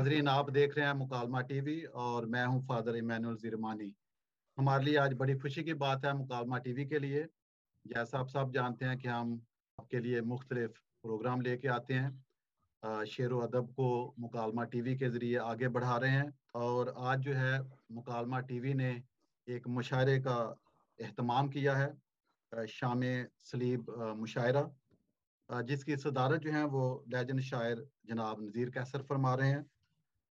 नाजरीन, आप देख रहे हैं मुकालमा टीवी और मैं हूं फादर इमैनुअल ज़िरमानी। हमारे लिए आज बड़ी खुशी की बात है मुकालमा टीवी के लिए। जैसा आप सब जानते हैं कि हम आपके लिए मुख्तलिफ प्रोग्राम लेके आते हैं, शेर व अदब को मुकालमा टीवी के ज़रिए आगे बढ़ा रहे हैं। और आज जो है मुकालमा टीवी ने एक मुशायरे का एहतमाम किया है, शाम सलीब मुशायरा, जिसकी सदारत जो है वो लेजेंड शायर जनाब नज़ीर कैसर फरमा रहे हैं।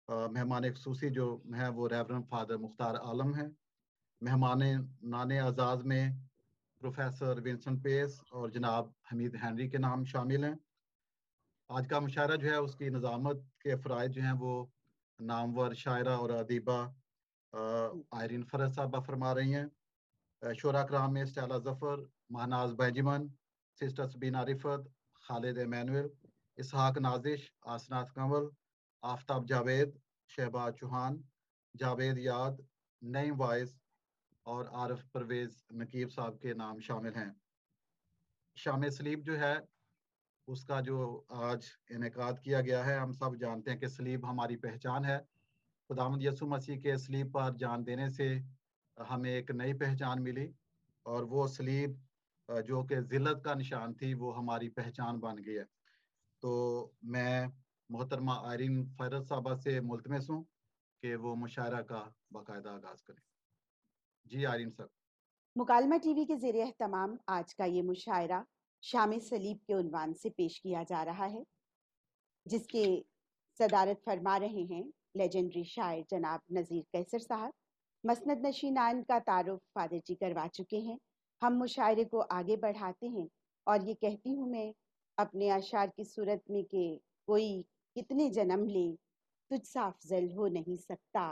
मेहमान खसूसी जो हैं वो रेवरेंड फादर मुख्तार आलम हैं। मेहमान नाने आज़ाज़ में प्रोफेसर विंसेंट पेस और जनाब हमीद हैनरी के नाम शामिल हैं। आज का मुशायरा जो है उसकी निज़ामत के फ़राइज़ जो हैं वो नामवर शायरा और अदीबा आयरीन फरज साहबा फरमा रही हैं। शुरा कराम में Stella Zafar, Mahnaz Benjamin, sister Sabina Riffat, Khalid Emmanuel, Ishaq Nazish, Asnath Kanwal, Aftab Javed, Shahbaz Chauhan, Javed याद, नईम वाइस और आरिफ परवेज नकीब साहब के नाम शामिल हैं। शाम सलीब जो है उसका जो आज इनेकाद किया गया है, हम सब जानते हैं कि सलीब हमारी पहचान है। खुदावंद यसु मसीह के सलीब पर जान देने से हमें एक नई पहचान मिली, और वो सलीब जो कि जिल्लत का निशान थी वो हमारी पहचान बन गई है। तो मैं मोहतरमा आयरीन फरज साहबा से मुल्तमस हूँ कि वो मुशायरा का बाकायदा आगाज करें। जी आयरीन साहब। मुकालमा टीवी के ज़ेरे एहतमाम आज का ये मुशायरा शाम सलीब के उन्वान से पेश किया जा रहा है, जिसके सदारत फरमा रहे हैं लेजेंडरी शायर जनाब नज़ीर कैसर साहब। मसनद नशीनान का तारुफ फादर जी करवा चुके हैं। हम मुशायरे को आगे बढ़ाते हैं और ये कहती हूँ मैं अपने अशार की सूरत में कि कोई कितने जन्म ले तुझसा अफजल हो नहीं सकता,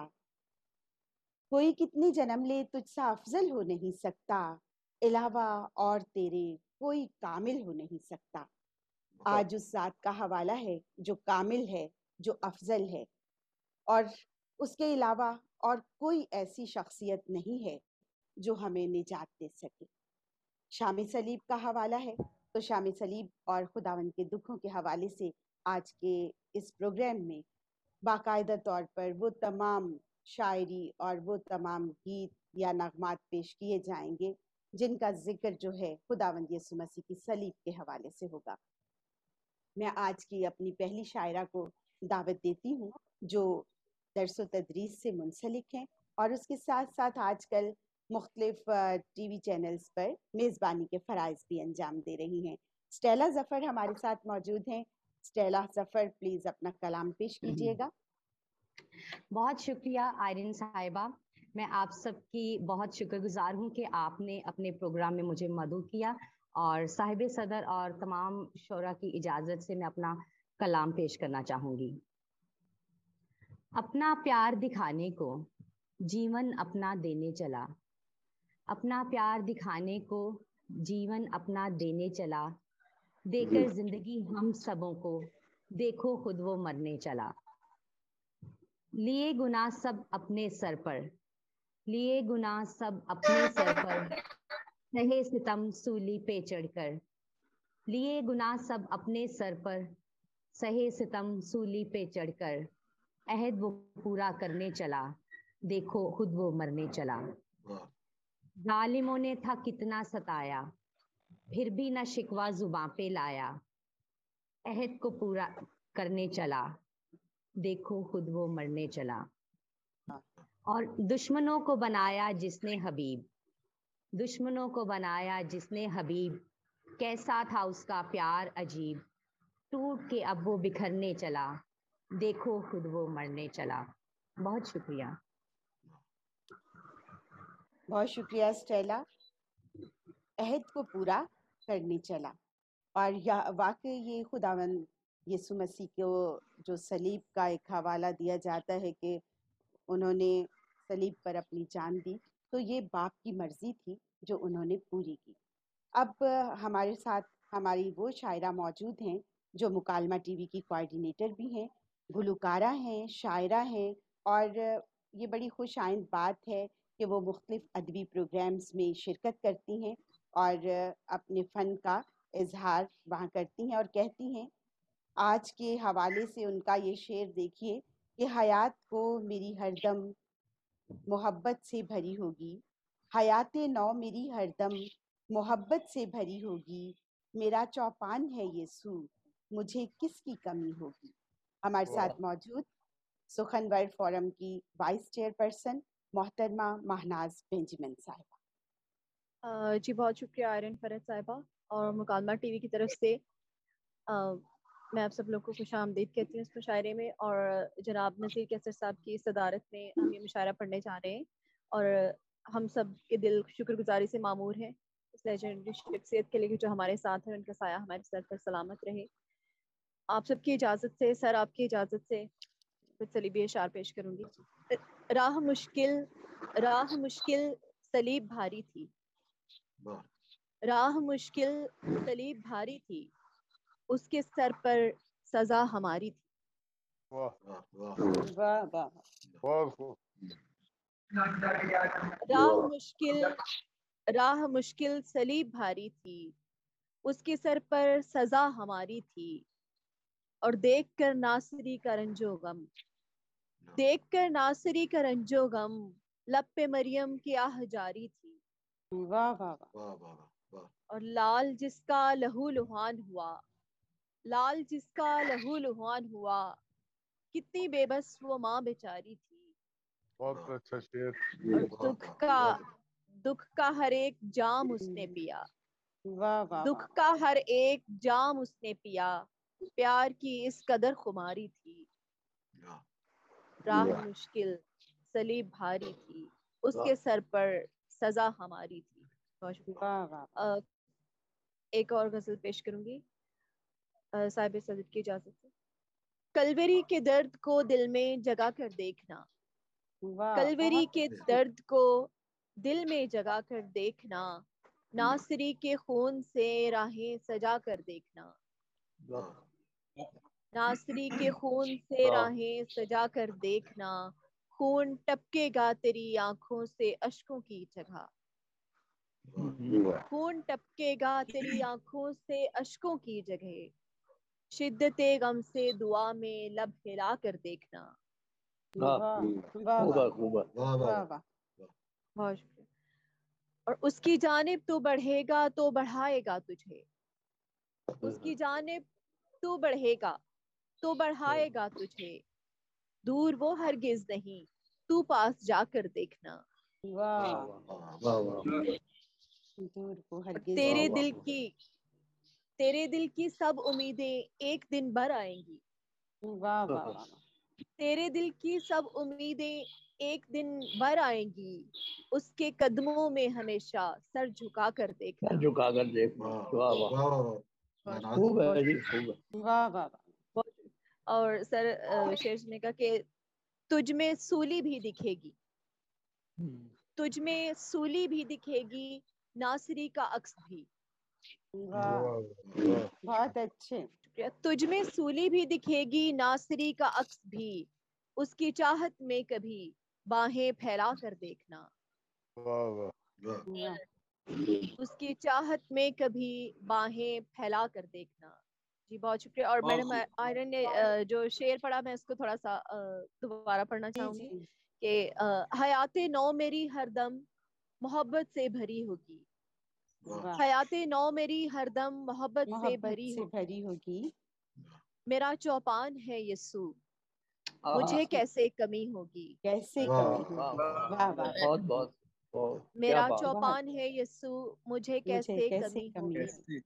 कोई कितने जन्म ले तुझसा अफजल हो नहीं सकता, इलावा और तेरे कोई कामिल हो नहीं सकता। आज उस ज़ात का हवाला है जो कामिल है, जो अफजल है, और उसके अलावा और कोई ऐसी शख्सियत नहीं है जो हमें निजात दे सके। शाम सलीब का हवाला है, तो शाम सलीब और खुदावंद के दुखों के हवाले से आज के इस प्रोग्राम में बाकायदा तौर पर वो तमाम शायरी और वो तमाम गीत या नगमात पेश किए जाएंगे जिनका जिक्र जो है खुदावंद यीशु मसीह की सलीब के हवाले से होगा। मैं आज की अपनी पहली शायरा को दावत देती हूँ जो दरसो तदरीस से मुंसलिक हैं और उसके साथ साथ आजकल मुख्तलिफ टीवी चैनल्स पर मेज़बानी के फ़राइज़ भी अंजाम दे रही हैं। स्टेला ज़फ़र हमारे साथ मौजूद हैं। स्टेला ज़फ़र, प्लीज़ अपना कलाम पेश कीजिएगा। बहुत शुक्रिया आयरीन साहिबा। मैं आप सबकी बहुत शुक्रगुजार हूँ कि आपने अपने प्रोग्राम में मुझे मदऊ किया, और साहिब सदर और तमाम शोरा की इजाज़त से मैं अपना कलाम पेश करना चाहूँगी। अपना प्यार दिखाने को जीवन अपना देने चला, अपना प्यार दिखाने को जीवन अपना देने चला, देकर जिंदगी हम सबों को देखो खुद वो मरने चला। लिए गुनाह सब अपने सर पर, लिए गुनाह सब अपने सर पर, सहे सितम सूली पे चढ़कर, लिए गुनाह सब अपने सर पर, सहे सितम सूली पे चढ़कर, अहद वो पूरा करने चला, देखो खुद वो मरने चला। जालिमों ने था कितना सताया, फिर भी न शिकवा जुबां पे लाया, अहद को पूरा करने चला, देखो खुद वो मरने चला। और दुश्मनों को बनाया जिसने हबीब, दुश्मनों को बनाया जिसने हबीब, कैसा था उसका प्यार अजीब, टूट के अब वो बिखरने चला, देखो खुद वो मरने चला। बहुत शुक्रिया। बहुत शुक्रिया स्टेला। अहद को पूरा करने चला, और वाकई ये खुदावंद यीशु मसीह को जो सलीब का एक हवाला दिया जाता है कि उन्होंने सलीब पर अपनी जान दी, तो ये बाप की मर्जी थी जो उन्होंने पूरी की। अब हमारे साथ हमारी वो शायरा मौजूद हैं जो मुकालमा टीवी की कोऑर्डिनेटर भी हैं, गुलकारा हैं, शायरा हैं, और ये बड़ी खुश आइंद बात है कि वो मुख्तलिफ अदबी प्रोग्राम्स में शिरकत करती हैं और अपने फ़न का इजहार वहाँ करती हैं और कहती हैं। आज के हवाले से उनका ये शेर देखिए کہ حیات کو میری ہر دم محبت سے بھری ہوگی، حیات نو میری ہر دم محبت سے بھری ہوگی، میرا چوپان ہے یہ سو، مجھے کس کی کمی ہوگی۔ ہمارے ساتھ موجود سخنور فورم کی وائس چیئرپرسن محترمہ ماہناز بینجمن صاحبہ۔ جی بہت شکریہ آئرن فرحت صاحبہ، اور مکالمہ ٹی وی کی طرف سے میں آپ سب لوگ کو خوش آمدید کہتی ہوں اس مشاعرے میں، اور جناب نذیر کیسر صاحب کی صدارت میں ہم یہ مشاعرہ پڑھنے جا رہے ہیں، اور ہم سب کے دل شکر گزاری سے معمور ہیں اس لیجنڈری شخصیت کے لیے جو ہمارے ساتھ ہیں، ان کا سایہ ہمارے سر پر سلامت رہے۔ آپ سب کی اجازت سے، سر آپ کی اجازت سے کچھ صلیبی اشعار پیش کروں گی۔ راہ مشکل صلیب بھاری تھی، راہ مشکل صلیب بھاری تھی، اس کے سر پر سزا ہماری تھی۔ راہ مشکل صلیب بھاری تھی، اس کے سر پر سزا ہماری تھی، اور دیکھ کر ناصری کا رنج و غم، دیکھ کر ناصری کا رنج و غم، لب پہ مریم کی آہ جاری تھی۔ واہ واہ واہ۔ اور لال جس کا لہو لہان ہوا، لال جس کا لہو لہان ہوا، کتنی بے بس وہ ماں بیچاری تھی۔ بہت اچھا شعر۔ اور دکھ کا ہر ایک جام اس نے پیا، واہ واہ۔ دکھ کا ہر ایک جام اس نے پیا، پیار کی اس قدر خماری تھی۔ راہ مشکل صلیب بھاری تھی، اس کے سر پر سزا ہماری تھی۔ بہت شکریہ۔ ایک اور غزل پیش کروں گی صاحب صدر کی اجازت سے۔ کلوری کے درد کو دل میں جگا کر دیکھنا، کلوری کے درد کو دل میں جگا کر دیکھنا، ناصری کے خون سے راہیں سجا کر دیکھنا، ناصری کے خون سے راہیں سجا کر دیکھنا، خون ٹپکے گا تیری آنکھوں سے اشکوں کی جگہ، خون ٹپکے گا تیری آنکھوں سے اشکوں کی جگہ، شدت غم سے دعا میں لب ہلا کر دیکھنا۔ بہت شکریہ۔ اور اس کی جانب تو بڑھے گا تو بڑھائے گا تجھے، اس کی جانب تو بڑھے گا تو بڑھائے گا تجھے، دور وہ ہرگز نہیں تو پاس جا کر دیکھنا۔ تیرے دل کی سب امیدیں ایک دن بھر آئیں گی، تیرے دل کی سب امیدیں ایک دن بھر آئیں گی، اس کے قدموں میں ہمیشہ سر جھکا کر دیکھنا۔ جھکا کر دیکھنا۔ اور سر شیر نے کہا کہ تجھ میں سولی بھی دکھے گی، تجھ میں سولی بھی دکھے گی، ناصری کا عکس بھی۔ بہت اچھے۔ تجھ میں سولی بھی دکھے گی، ناصری کا عکس بھی، اس کی چاہت میں کبھی باہیں پھیلا کر دیکھنا، اس کی چاہت میں کبھی باہیں پھیلا کر دیکھنا۔ جی بہت شکریہ۔ اور میڈم آئرن نے جو شعر پڑھا میں اس کو تھوڑا سا دوبارہ پڑھنا چاہوں گی کہ حیات نو میری ہر دم محبت سے بھری ہوگی، حیات نو میری ہر دم محبت سے بھری ہوگی، میرا چوپان ہے یسوع، مجھے کیسے کمی ہوگی، کیسے کمی ہوگی، میرا چوپان ہے یسوع، مجھے کیسے کمی ہوگی،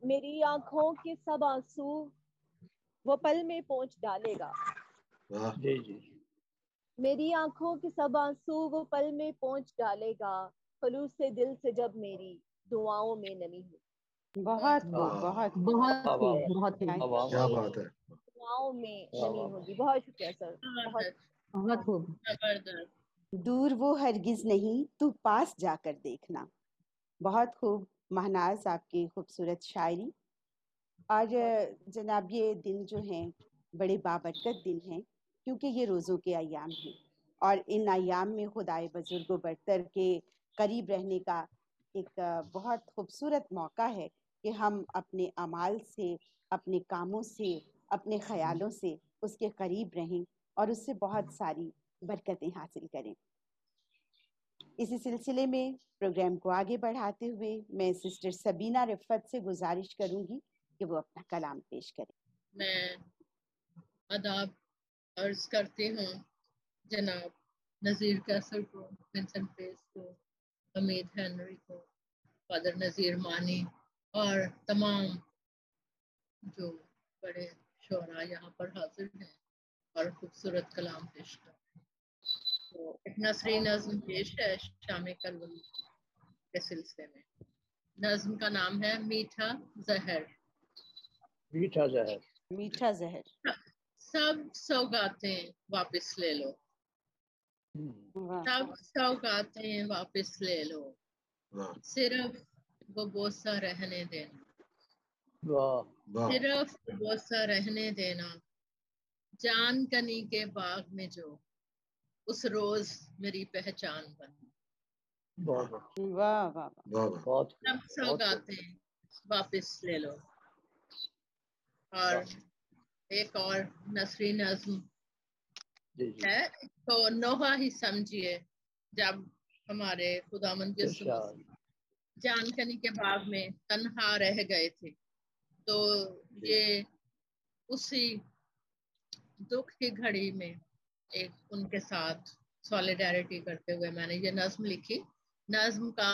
میری آنکھوں کے سب آنسو وہ پل میں پہنچ ڈالے گا، میری آنکھوں کے سب آنسو وہ پل میں پہنچ ڈالے گا، خلوص سے دل سے جب میری دعاؤں میں نمی ہو۔ بہت بہت بہت بہت کیا بات ہے، دعاؤں میں نمی ہوگی۔ بہت شکریہ سر، بہت خوب۔ دور وہ ہرگز نہیں تو پاس جا کر دیکھنا۔ بہت خوب مہناز آپ کی خوبصورت شاعری۔ اور جناب یہ دن جو ہیں بڑے بابرکت دن ہیں، کیونکہ یہ روزوں کے ایام ہیں، اور ان ایام میں خدائے بزرگ و برتر کے قریب رہنے کا ایک بہت خوبصورت موقع ہے کہ ہم اپنے اعمال سے، اپنے کاموں سے، اپنے خیالوں سے اس کے قریب رہیں اور اس سے بہت ساری برکتیں حاصل کریں۔ اسی سلسلے میں پروگرام کو آگے بڑھاتے ہوئے میں سسٹر سبینہ رفت سے گزارش کروں گی کہ وہ اپنا کلام پیش کریں۔ میں آداب عرض کرتی ہوں جناب نذیر کیسر کو، ونسنٹ پیس کو، حمید ہنری کو، فادر نذیر مانی اور تمام جو بڑے شعراء یہاں پر حاضر ہیں اور خوبصورت کلام پیش کرتے ہیں۔ تو ایک نثری نظم پیش ہے شام کلول کے سلسلے میں۔ نظم کا نام ہے میٹھا زہر۔ میٹھا زہر۔ میٹھا زہر۔ سب سوگاتیں واپس لے لو، سب سوگاتیں واپس لے لو، صرف وہ بوسہ رہنے دینا، صرف بوسہ رہنے دینا، جان کنی کے باغ میں جو اس روز میری پہچان بنی۔ واہ واہ واہ، سب سوگاتیں واپس لے لو۔ اور ایک اور نثری نظم ہے، تو نوحہ ہی سمجھیے جب ہمارے خداوند یسوع مسیح جان کنی کے باغ میں تنہا رہ گئے تھے، تو یہ اسی دکھ کی گھڑی میں ایک ان کے ساتھ سولیڈیرٹی کرتے ہوئے میں نے یہ نظم لکھی۔ نظم کا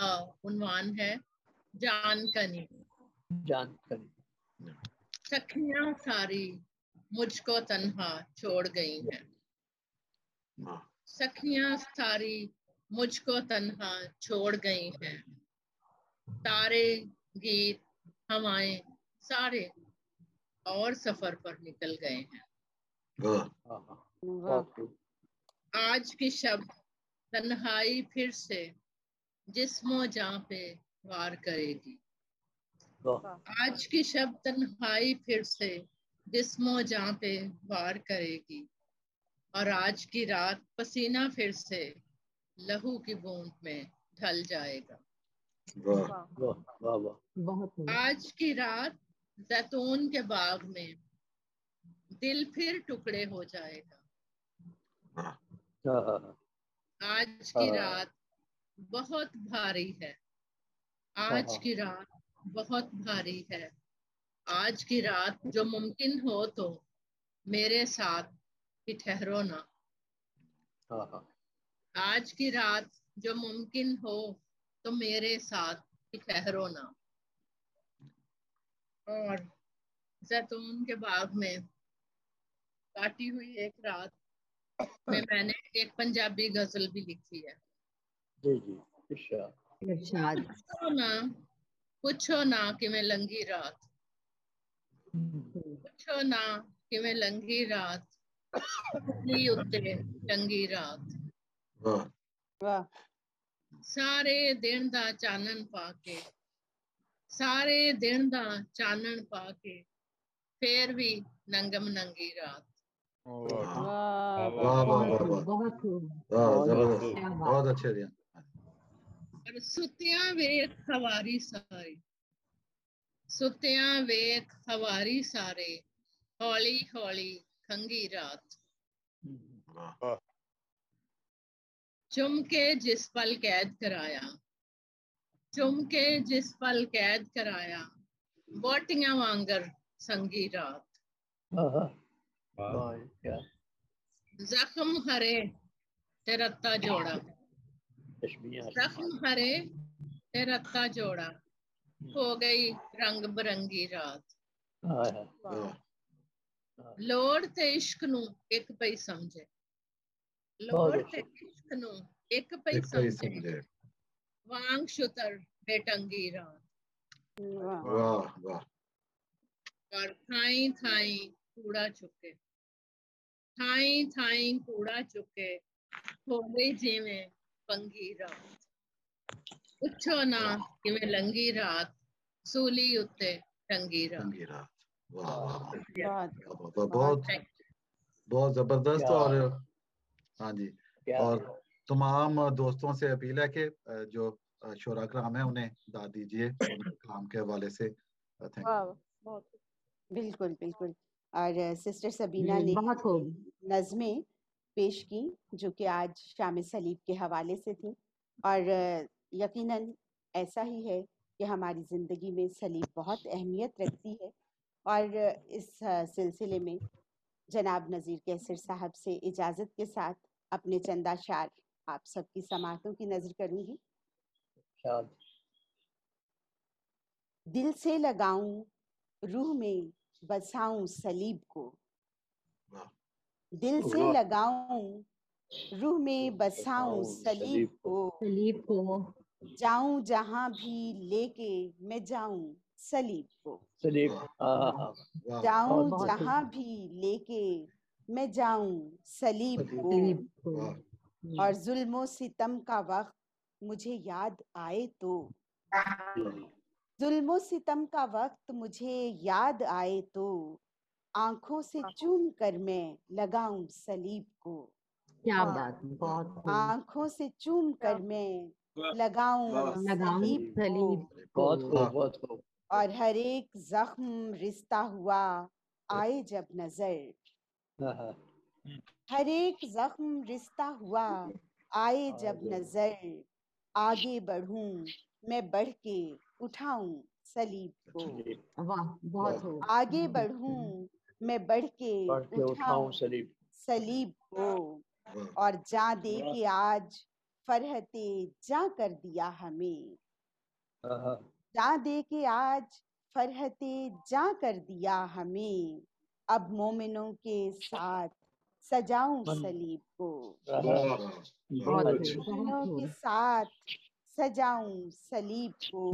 عنوان ہے جان کنی۔ جان کنی۔ سکھیاں ساری مجھ کو تنہا چھوڑ گئی ہیں، سکھیاں ساری مجھ کو تنہا چھوڑ گئی ہیں، تارے گیت ہوائیں سارے اور سفر پر نکل گئے ہیں۔ آج کی شب تنہائی پھر سے جسم و جاں پہ وار کرے گی، آج کی شب تنہائی پھر سے جسم و جاں پہ وار کرے گی، اور آج کی رات پسینہ پھر سے لہو کی بوند میں ڈھل جائے گا۔ آج کی رات زیتون کے باغ میں دل پھر ٹکڑے ہو جائے گا۔ آج کی رات بہت بھاری ہے، آج کی رات بہت بھاری ہے، آج کی رات جو ممکن ہو تو میرے ساتھ ہی ٹھہرو نا، آج کی رات جو ممکن ہو تو میرے ساتھ ہی ٹھہرو نا۔ اور زیتون کے باغ میں کاٹی ہوئی ایک رات میں نے ایک پنجابی غزل بھی لکھی ہے۔ جی جی ارشاد۔ پوچھو نہ کہ میں لنگی رات، پوچھو نہ کہ میں لنگی رات، اترے چنگی رات، سارے دن دا چانن پا کے، سارے دن دا چانن پا کے، پھر بھی ننگم ننگی رات۔ بہت اچھے دیا۔ اور ستیاں ویکھ خواری سارے، ستیاں ویکھ خواری سارے، ہولی ہولی کھنگی رات، چم کے جس پل قید کرایا، چم کے جس پل قید کرایا، بوٹیاں وانگر سنگی رات، زخم ہرے تے رتا جوڑا، زخم ہرے تے رتا جوڑا، ہو گئی رنگ برنگی رات، لوڑ تے عشق نو ایک پئی سمجھے، لوڑ تے عشق نو ایک پئی سمجھے، وانگ شتر بے ٹنگی رات، اور تھائیں تھائیں کوڑا چکے، تھائیں تھائیں کوڑا چکے، ہو گئی جی میں پنگی رات، پوچھو نہ کہ میں لنگی رات، سولی اتے ٹنگی رات۔ بہت بہت زبردست۔ اور ہاں جی، اور تمام دوستوں سے اپیل ہے کہ جو شعراء کرام ہیں انہیں داد دیجیے ان کے کلام کے حوالے سے۔ بالکل بالکل۔ اور سسٹر سبینہ نے بہت خوب نظمیں پیش کی جو کہ آج شام صلیب کے حوالے سے تھیں، اور یقیناً ایسا ہی ہے کہ ہماری زندگی میں صلیب بہت اہمیت رکھتی ہے، اور اس سلسلے میں جناب نذیر کیسر صاحب سے اجازت کے ساتھ اپنے چند اشعار آپ سب کی سماعتوں کی نظر کروں گی۔ دل سے لگاؤں روح میں بساؤں صلیب کو، دل سے لگاؤں روح میں بساؤں صلیب کو، جاؤں جہاں بھی لے کے میں جاؤں صلیب کو، جاؤں جہاں بھی لے کے میں جاؤں صلیب کو، اور ظلم و ستم کا وقت مجھے یاد آئے تو، ظلم و ستم کا وقت مجھے یاد آئے تو، آنکھوں سے چوم کر میں لگاؤں صلیب کو، کیا بات، بہت آنکھوں سے چوم کر میں لگاؤں صلیب کو، اور ہر ایک زخم رشتہ ہوا آئے جب نظر، ہر ایک زخم رشتہ ہوا آئے جب نظر، آگے بڑھوں میں بڑھ کے اٹھاؤں صلیب کو، واہ بہت خوب، آگے بڑھوں میں بڑھ کے اٹھاؤں صلیب کو، اور جاں دے کے آج فرحت جاں کر دیا ہمیں، جاں دے کے آج فرحت جاں کر دیا ہمیں، اب مومنوں کے ساتھ سجاؤں صلیب کو، مومنوں کے ساتھ سجاؤں صلیب کو،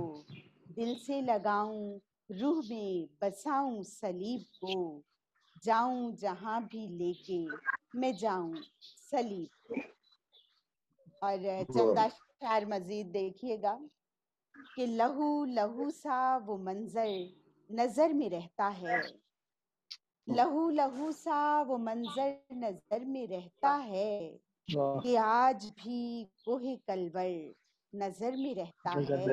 دل سے لگاؤں روح میں بساؤں صلیب کو، جاؤں جہاں بھی لے کے میں جاؤں صلیب کو۔ اور چند اشعار مزید دیکھیے گا کہ لہو لہو سا وہ منظر نظر میں رہتا ہے، لہو لہو سا وہ منظر نظر میں رہتا ہے، کہ آج بھی کوہ کلور نظر میں رہتا ہے،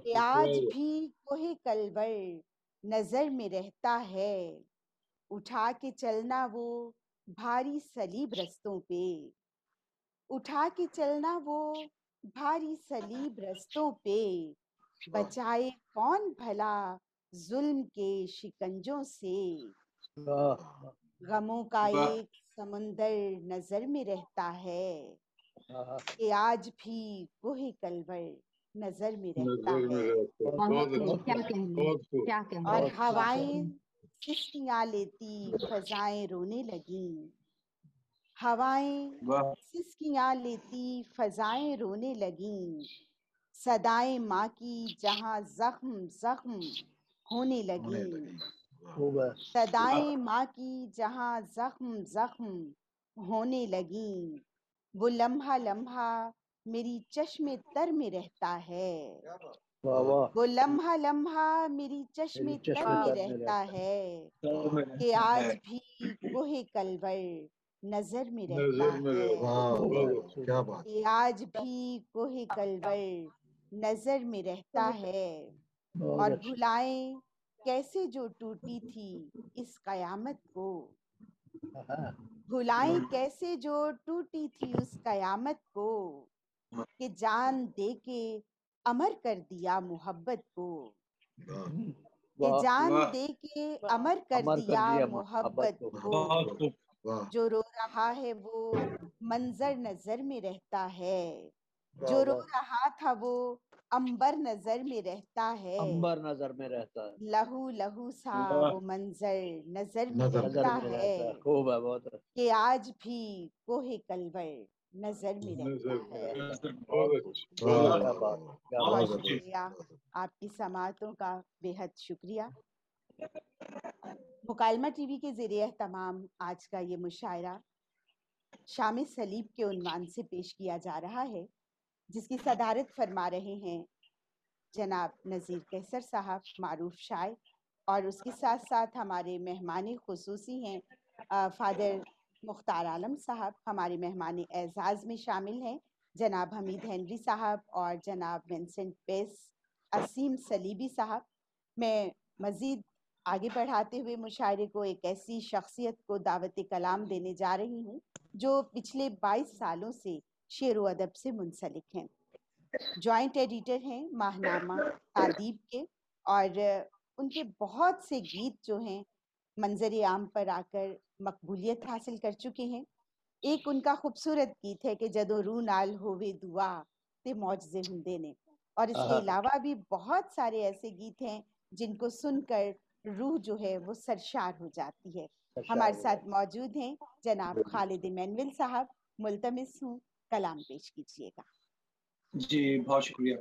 کہ آج بھی کوہ کلور نظر میں رہتا ہے، اٹھا کے چلنا وہ بھاری صلیب رستوں پہ، اٹھا کے چلنا وہ بھاری صلیب رستوں پہ، بچائے کون بھلا ظلم کے شکنجوں سے، غموں کا ایک سمندر نظر میں رہتا ہے، کہ آج بھی کوہ کلور نظر میں رہتا ہے، اور ہوائیں سسکیاں لیتی فضائیں رونے لگیں، ہوائیں سسکیاں لیتی فضائیں رونے لگیں، صدائیں ماں کی جہاں زخم زخم ہونے لگیں، صدائیں ماں کی جہاں زخم زخم ہونے لگیں، وہ لمحہ لمحہ میری چشم تر میں رہتا ہے، وہ لمحہ لمحہ میری چشم تر میں رہتا ہے، کہ آج بھی کوہ کلور نظر میں رہتا ہے، کہ آج بھی کوہ کلور نظر میں رہتا ہے، اور بھلائیں کیسے جو ٹوٹی تھی اس قیامت کو، بھلائیں کیسے جو ٹوٹی تھی اس قیامت کو، کہ جان دے کے امر کر دیا محبت کو، کہ جان دے کے امر کر دیا محبت کو، جو رو رہا ہے وہ منظر نظر میں رہتا ہے، جو رو رہا تھا وہ امبر نظر میں رہتا ہے، لہو لہو سا وہ منظر نظر میں رہتا ہے، کہ آج بھی کوہ کلور نظر میں رہتا ہے۔ بہت شکریہ، آپ کی سماعتوں کا بے حد شکریہ۔ مکالمہ ٹی وی کے زیر اہتمام آج کا یہ مشاعرہ شام صلیب کے عنوان سے پیش کیا جا رہا ہے، جس کی صدارت فرما رہے ہیں جناب نذیر کیسر صاحب، معروف شاعر، اور اس کے ساتھ ساتھ ہمارے مہمان خصوصی ہیں فادر مختار عالم صاحب، ہمارے مہمان اعزاز میں شامل ہیں جناب حمید ہنری صاحب اور جناب ونسنٹ پیس اسیم صلیبی صاحب۔ میں مزید आगे बढ़ाते हुए मुशायरे को एक ऐसी शख्सियत को दावत कलाम देने जा रही हूँ जो पिछले 22 सालों से शेर व अदब से मुंसलिक हैं। जॉइंट एडिटर हैं माहनामा तादीब के, और उनके बहुत से गीत जो हैं मंजर आम पर आकर मकबूलियत हासिल कर चुके हैं। एक उनका खूबसूरत गीत है कि जदों रू नाल होवे दुआ ते मौजज़े हुंदे ने, और इसके अलावा भी बहुत सारे ऐसे गीत हैं जिनको सुनकर रूह जो है वो सरशार हो जाती है। हमारे साथ मौजूद हैं जनाब खालिद इमैनुअल साहब। मुल्तमिस हूँ कलाम पेश कीजिएगा। जी बहुत शुक्रिया।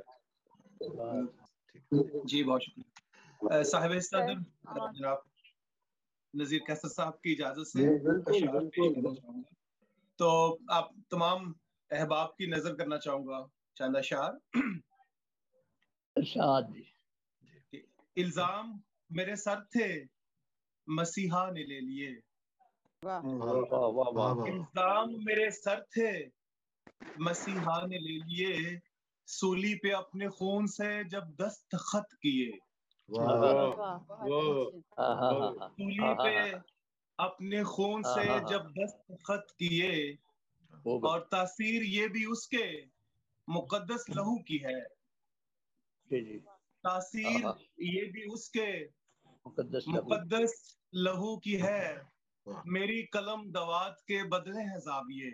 जी बहुत शुक्रिया। साहिब सदर जनाब नज़ीर कैसर साहब की इजाजत से अशआर पेश करना चाहूँगा। तो आप तमाम अहबाब की नजर करना चाहूँगा चंद अशआर। इल्जाम मेरे सर थे मसीहा ने ले लिए, इल्जाम मेरे सर थे मसीहा ने ले लिए, सूली पे अपने खून से जब दस्तखत किए, सूली पे अपने खून से जब दस्तखत किए, और तासीर ये भी उसके मुकद्दस लहू की है, तासीर ये भी उसके मुकद्दस लहू की है, मेरी कलम दवात के बदले है जाविये,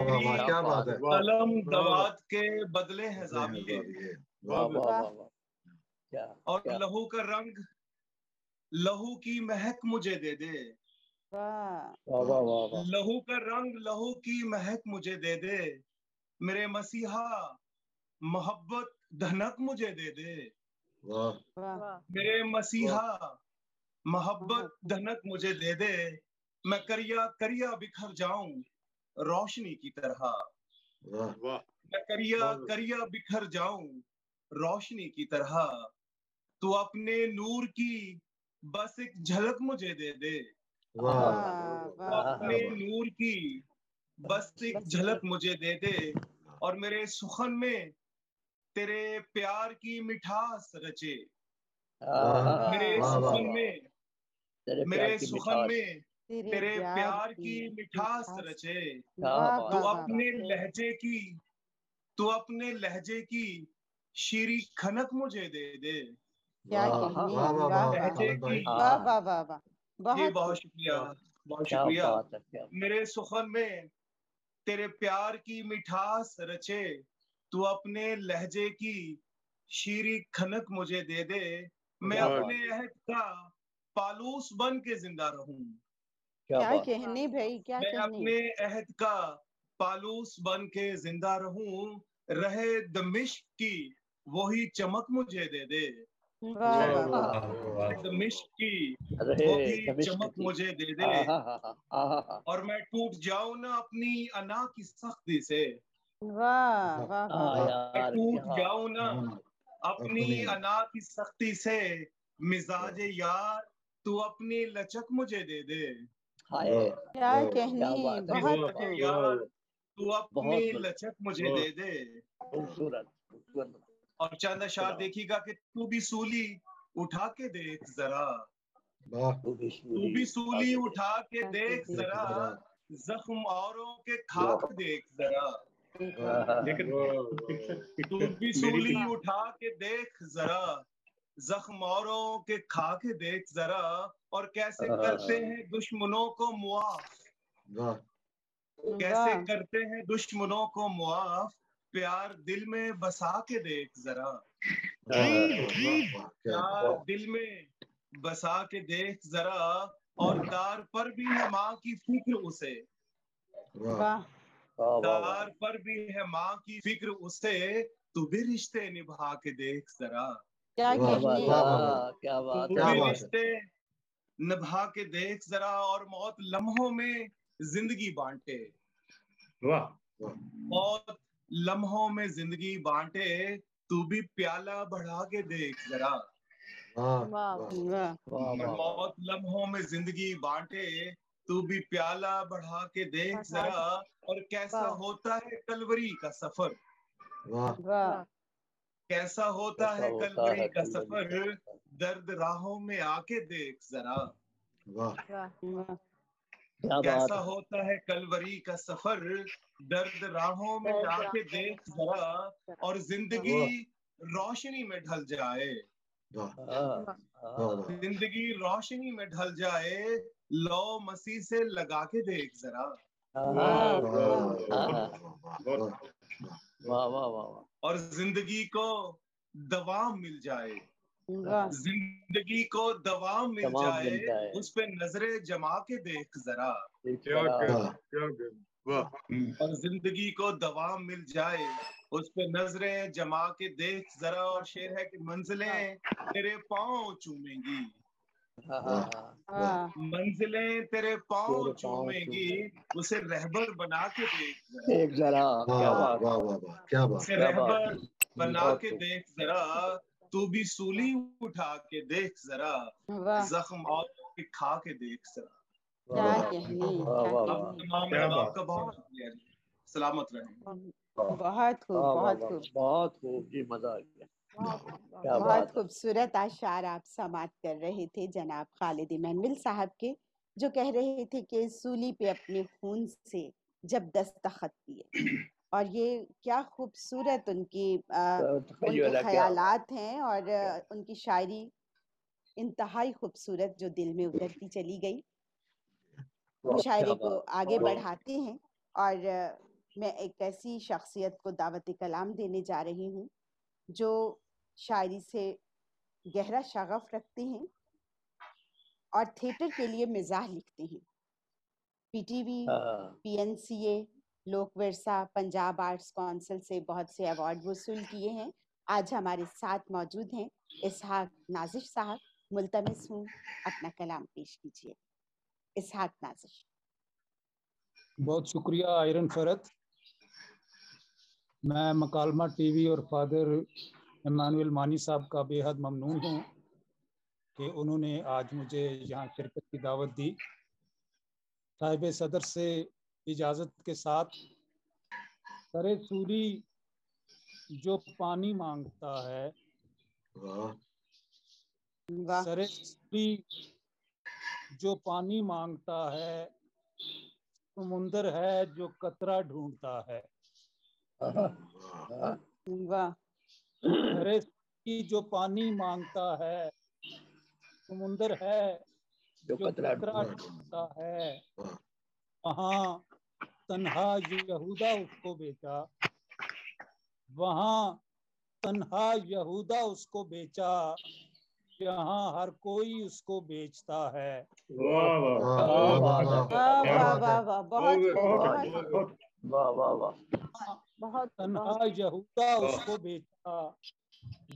मेरी कलम दवात के बदले है जाविये, और लहू का रंग लहू की महक मुझे दे दे, लहू का रंग लहू की महक मुझे दे दे, मेरे मसीहा मोहब्बत धनक मुझे दे दे, मेरे मसीहा मोहब्बत धनक मुझे दे दे, मैं करिया करिया बिखर जाऊं रोशनी की तरह, मैं करिया करिया बिखर जाऊं रोशनी की तरह, तू अपने नूर की बस एक झलक मुझे दे दे, तू अपने नूर की बस एक झलक मुझे दे दे, और मेरे सुखन में तेरे प्यार की मिठास रचे, मेरे सुखन में मेरे सुखन में तेरे प्यार की मिठास रचे, तू अपने लहजे की तू अपने लहजे की शीरी खनक मुझे दे दे, लहजे की। जी बहुत शुक्रिया, बहुत शुक्रिया। मेरे सुखन में तेरे प्यार की मिठास रचे, तू अपने लहजे की शीरी खनक मुझे दे दे, मैं अपने अहद का पालूस बन के जिंदा रहूं, क्या कहने भाई, क्या मैं कहने। अपने अहद का पालूस बन के जिंदा रहूं, रहे दमिश्क की वही चमक मुझे दे दे, दमिश्क की वही चमक मुझे दे दे, और मैं टूट जाऊं ना अपनी अना की सख्ती से, मैं टूट जाऊं ना अपनी अना की सख्ती से, मिजाज यार तू अपनी लचक मुझे दे दे, क्या कहने, बहुत यार तू अपनी लचक मुझे दे दे। और चंद अशआर देखिएगा कि तू भी सूली उठा के देख जरा, तू भी सूली उठा के देख जरा, जख्म औरों के खाक देख जरा, लेकिन तू भी सूली उठा के देख जरा, जख्म औरों के खाके देख जरा, और कैसे करते हैं दुश्मनों को मुआफ, कैसे करते हैं दुश्मनों को मुआफ, प्यार दिल में बसा के देख जरा, प्यार दिल में बसा के देख जरा, और दार पर भी है माँ की फिक्र उसे, दार पर भी है माँ की फिक्र उसे, तू भी रिश्ते निभा के देख जरा, क्या तू भी रिश्ते निभा के देख जरा, और मौत लम्हों में जिंदगी बांटे, मौत लम्हों में जिंदगी बांटे, तू भी प्याला बढ़ा के देख जरा, मौत लम्हों में जिंदगी बांटे, तू भी प्याला बढ़ा के देख जरा, और कैसा होता है कलवरी का सफर, कैसा होता है कलवरी का सफर, दर्द राहों में आके देख जरा। कैसा होता है कलवरी का सफर, दर्द राहों में आके देख जरा, और जिंदगी रोशनी में ढल जाए, जिंदगी रोशनी में ढल जाए, लो मसीह से लगा के देख जरा। और जिंदगी को दवा मिल जाए, जिंदगी को दवा मिल जाए, उस पे नजरे जमा के देख जरा। और जिंदगी को दवा मिल जाए, उस पे नजरे जमा के देख जरा। और शेर है कि मंजिलें तेरे पाँव चूमेंगी, मंजिलें तेरे पाँव चूमेंगी, उसे रहबर बना के देख जरा। क्या बात, उसे रहबर बना के देख जरा, तू भी सूली उठा के देख जरा, जख्म और खा के देख जरा। आपका बहुत शुक्रिया, सलामत रहें। बहुत खूब, बहुत खूब, बहुत खूब जी, मजा आ गया। बहुत खूबसूरत आशार आप समाप्त कर रहे थे जनाब खालिद इमानुएल साहब के, जो कह रहे थे कि सूली पे अपने खून से जब दस्तखत किए। और ये क्या खूबसूरत उनके ख्यालात हैं, और उनकी शायरी इंतहाई खूबसूरत, जो दिल में उतरती चली गई। मुशायरे को आगे बढ़ाते हैं, और मैं एक ऐसी शख्सियत को दावत कलाम देने जा रही हूँ जो शायरी से गहरा शगफ रखते हैं और थिएटर के लिए मिजाह लिखते हैं। पीटीवी, पीएनसीए, लोक विरसा, पंजाब आर्ट्स काउंसिल से बहुत से अवार्ड वसूल किए हैं। आज हमारे साथ मौजूद हैं इसहाक नाजिश साहब। मुल्तमिस हूँ अपना कलाम पेश कीजिए। इसहाक नाजिश। बहुत शुक्रिया आयरन फरत। मैं मकालमा टीवी और फादर इमानुएल मानी साहब का बेहद ममनून हूँ कि उन्होंने आज मुझे यहाँ शिरकत की दावत दी। साहिब सदर से इजाज़त के साथ, सरे सूली जो पानी मांगता है, सरे सूली जो पानी मांगता है, समुंदर है जो कतरा ढूंढता है। सरे सूली जो पानी मांगता है, समुंदर है जो कतरा ढूंढता है। वहाँ तन्हा यहूदा उसको बेचा, वहाँ तन्हा यहूदा उसको बेचा, यहाँ हर कोई उसको बेचता है। वाह वाह वाह वाह, बहुत तन्हा यहूदा उसको बेचा,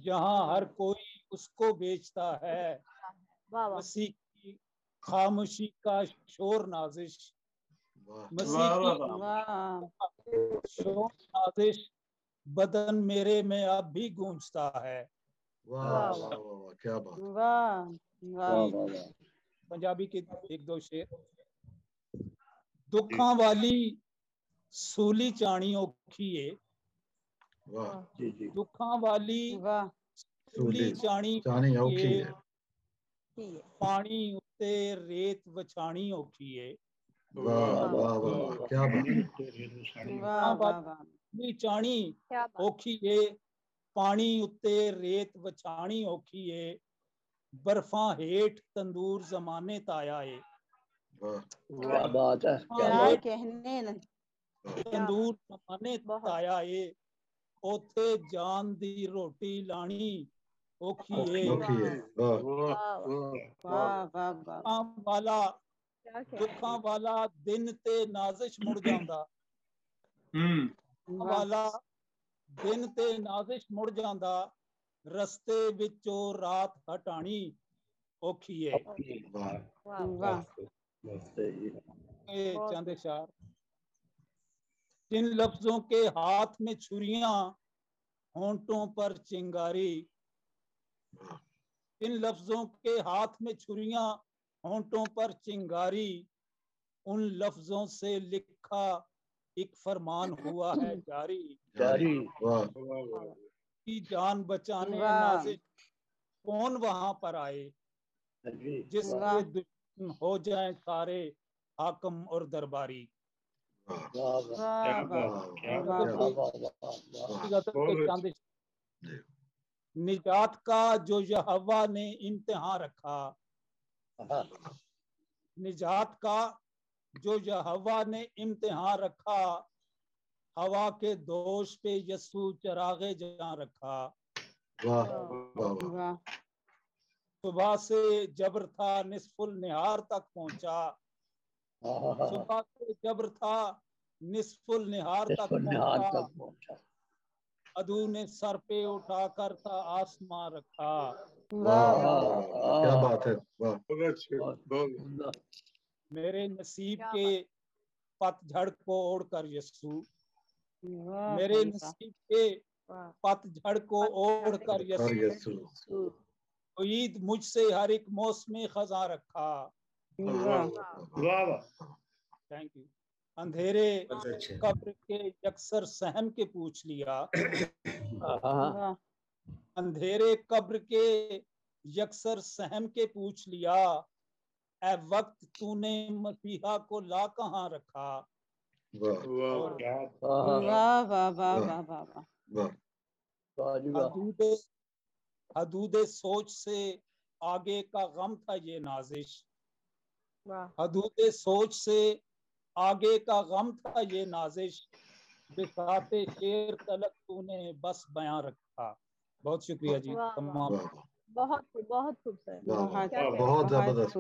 यहाँ हर कोई उसको बेचता है। मसीह की खामोशी का शोर नाजिश, मसीह की शोर नाजिश बदन मेरे में अब भी गूंजता है। वाह वाह वाह, क्या बात। वाह, पंजाबी के एक दो शेर। दुखां वाली सूली चाणी औखी है, दुखां वाली सूली चाणी औखी है, पानी उत्ते रेत वछाणी औखी है। वाह वाह वाह, क्या बात। चाणी औखी है, पानी उत्ते रेत वछाणी औखी है, बर्फां हेठ तंदूर जमाने ताया है। क्या बात है, क्या कहने न। तंदूर जमाने ताया है, ओथे जान दी रोटी लानी औखी है। दुखां वाला दिन ते नाजिश मुड़ जांदा, वाला दिन ते नाजिश मुड़ जांदा, रस्ते विचों रात हटानी औखी है। चंद शार। जिन लफ्जों के हाथ में छुरियां, होंठों पर चिंगारी, जिन लफ्जों के हाथ में छुरियां, होंठों पर चिंगारी, उन लफ्जों से लिखा एक फरमान हुआ है जारी। की जान बचाने नाज़िश कौन वहां पर आए, जिसके दुश्मन हो जाए सारे हाकम और दरबारी। निजात का जो यहोवा ने इम्तिहान रखा, निजात का जो यहोवा ने इम्तिहान रखा, हवा के दोष पे यसू चरागे जहां रखा। सुबह से जबर था निस्फुल निहार तक पहुंचा, सुबह से जबर था निस्फुल निहार तक पहुंचा, अदू ने सर पे उठाकर था आसमां रखा। क्या बात है, मेरे नसीब के पतझड़ को ओढ़कर यीशु, मेरे नसीब के पतझड़ को ओढ़कर यीशु, ईद मुझसे हर एक मौसमी खजा रखा। Thank you. अंधेरे कब्र के यकसर सहम के पूछ लिया, अंधेरे कब्र के यकसर सहम के पूछ लिया, ए वक्त तूने मसीहा को ला कहाँ रखा। हदूदे सोच से आगे का गम था ये नाजिश, हदूदे सोच से आगे का गम था ये नाजिश, बिसाते शेर तलक तूने बस बयां रखा। बहुत शुक्रिया जी तमाम। बहुत खूब सर, बहुत जबरदस्त,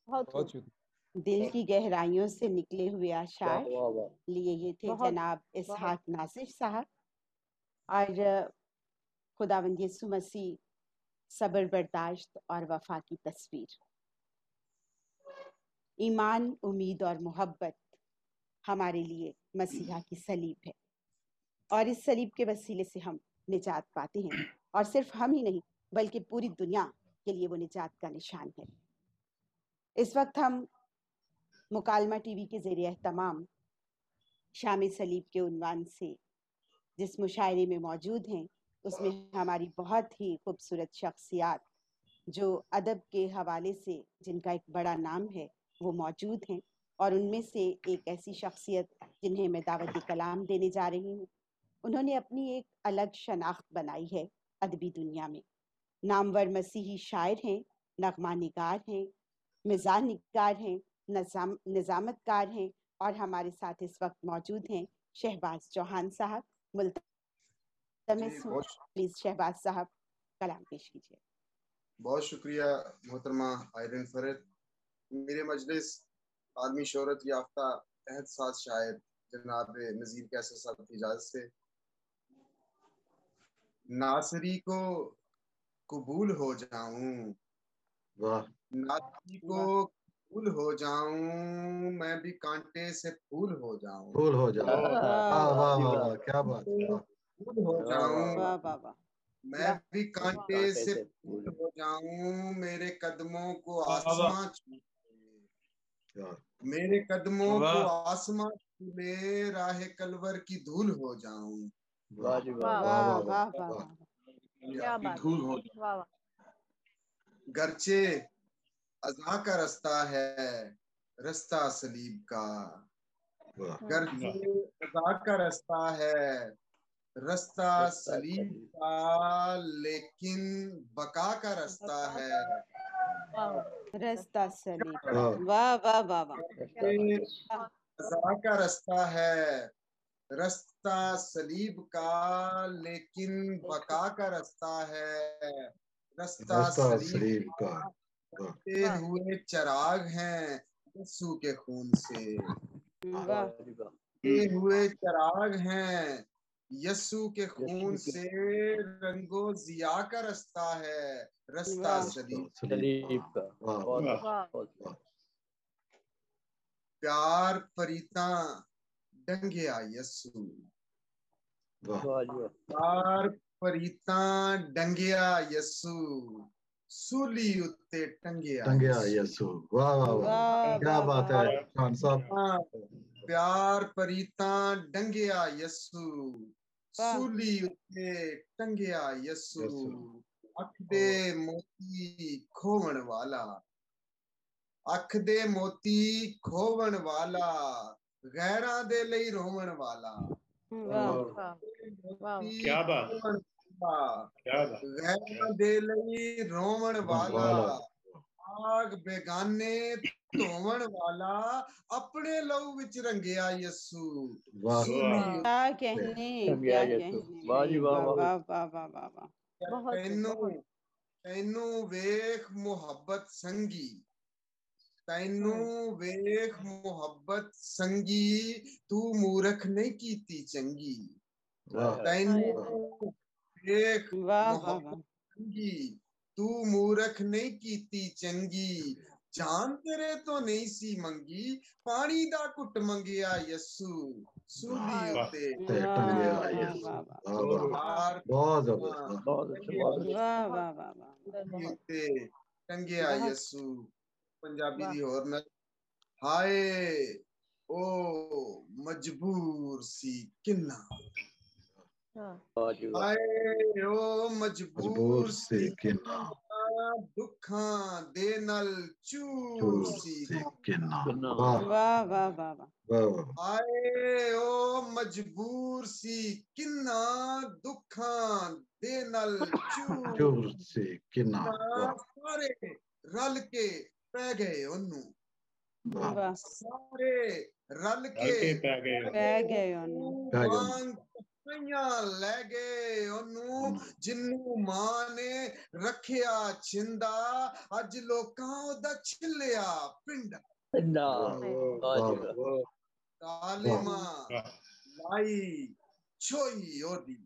बहुत दिल की गहराइयों से निकले हुए आशार लिए ये थे जनाब इसहाक नासिर साहब। और खुदावंद यीशु मसीह सब्र, बर्दाश्त और वफा की तस्वीर। ईमान, उम्मीद और मोहब्बत हमारे लिए मसीहा की सलीब है, और इस सलीब के वसीले से हम निजात पाते हैं, और सिर्फ हम ही नहीं बल्कि पूरी दुनिया के लिए वो निजात का निशान है। इस वक्त हम मुकालमा टीवी के ज़रिए तमाम शाम सलीब के उन्वान से जिस मुशायरे में मौजूद हैं, उसमें हमारी बहुत ही खूबसूरत शख्सियात जो अदब के हवाले से जिनका एक बड़ा नाम है वो मौजूद हैं, और उनमें से एक ऐसी शख्सियत जिन्हें मैं दावत कलाम देने जा रही हूँ। उन्होंने अपनी एक अलग शनाख्त बनाई है अदबी दुनिया में। नामवर मसीही शायर हैं, नगमा निगार हैं, मिजाज निगार हैं, निजामतकार हैं, और हमारे साथ इस वक्त मौजूद हैं शहबाज चौहान साहब। प्लीज शहबाज साहब कलाम पेश कीजिए। बहुत शुक्रिया मोहतरमा आयरन फरद। मेरे मजलिस आदमी शोहरत याफ्ता अहद साथ शायर जनाब नज़ीर कैसर साहब की इजाज़त से, नासरी को कबूल हो जाऊं, नासरी को फूल हो जाऊं, मैं भी कांटे से फूल हो जाऊं, फूल हो जाऊं। वाह वाह वाह, क्या बात, फूल हो जाऊं, मैं भी कांटे से फूल हो जाऊं, मेरे कदमों को आसमां छूले, मेरे कदमों को आसमां छूले, राह कलवर की धूल हो जाऊं। धूल हो जाऊं। गरचे अज़ा का रास्ता है रास्ता सलीब का, गरचे अज़ा का रास्ता है रास्ता सलीब का, लेकिन बका का रास्ता है रास्ता सलीब। वाह वाह वाह वाह। अज़ा का रास्ता है रास्ता सलीब का, लेकिन बका का रास्ता है रास्ता सलीब का। बहते हुए चिराग हैं यीशु के खून से, बहते हुए चिराग हैं यीशु के खून से, रंगो जिया का रास्ता है रास्ता सलीब का। प्यार फरीता डंगिया यीशु, प्यार फरीता डंगिया यीशु, सूली उत्ते टंगिया यीशु। वाह वाह वाह, क्या बात है खान साहब। प्यार फरीता डंगिया यीशु, सूली उत्ते टंगिया यसू अख दे मोती खोवण वाला अख दे मोती खोवण वाला गैरां दे लई रोवण वाला क्या बात गैरां दे लई रोवण वाला आग बेगाने धोवण वाला अपने लहू विच रंगिया यसू क्या कहने क्या कहने वाह वाह वाह वाह वाह तैनू वेख मुहब्बत संगी तैनू वेख मुहब्बत संगी तू मूरख नहीं कीती चंगी तैनू वेख मुहब्बत संगी तू मूरख नहीं कीती चंगी जान तेरे तो नहीं सी मंगी पानी दा कुट मंगिया यसू सूली उते टंगिया यसू टंगिया यसू पंजाबी दी होर न हाय ओ मजबूर सी किन्ना हाय ओ मजबूर सी किन्ना दुखां दे नल चूर सी किन्ना वाह वाह वाह हाय ओ मजबूर सी किन्ना दुखां दे नल चूर सी किन्ना सारे रल के पै गए ओनू सारे रल के पै गए ओनू ले गए ओनू जिन्नू मां ने रखिया छिंदा अज लोकां ओदा छिलिया पिंडा जालिमा लाई छोई ओदी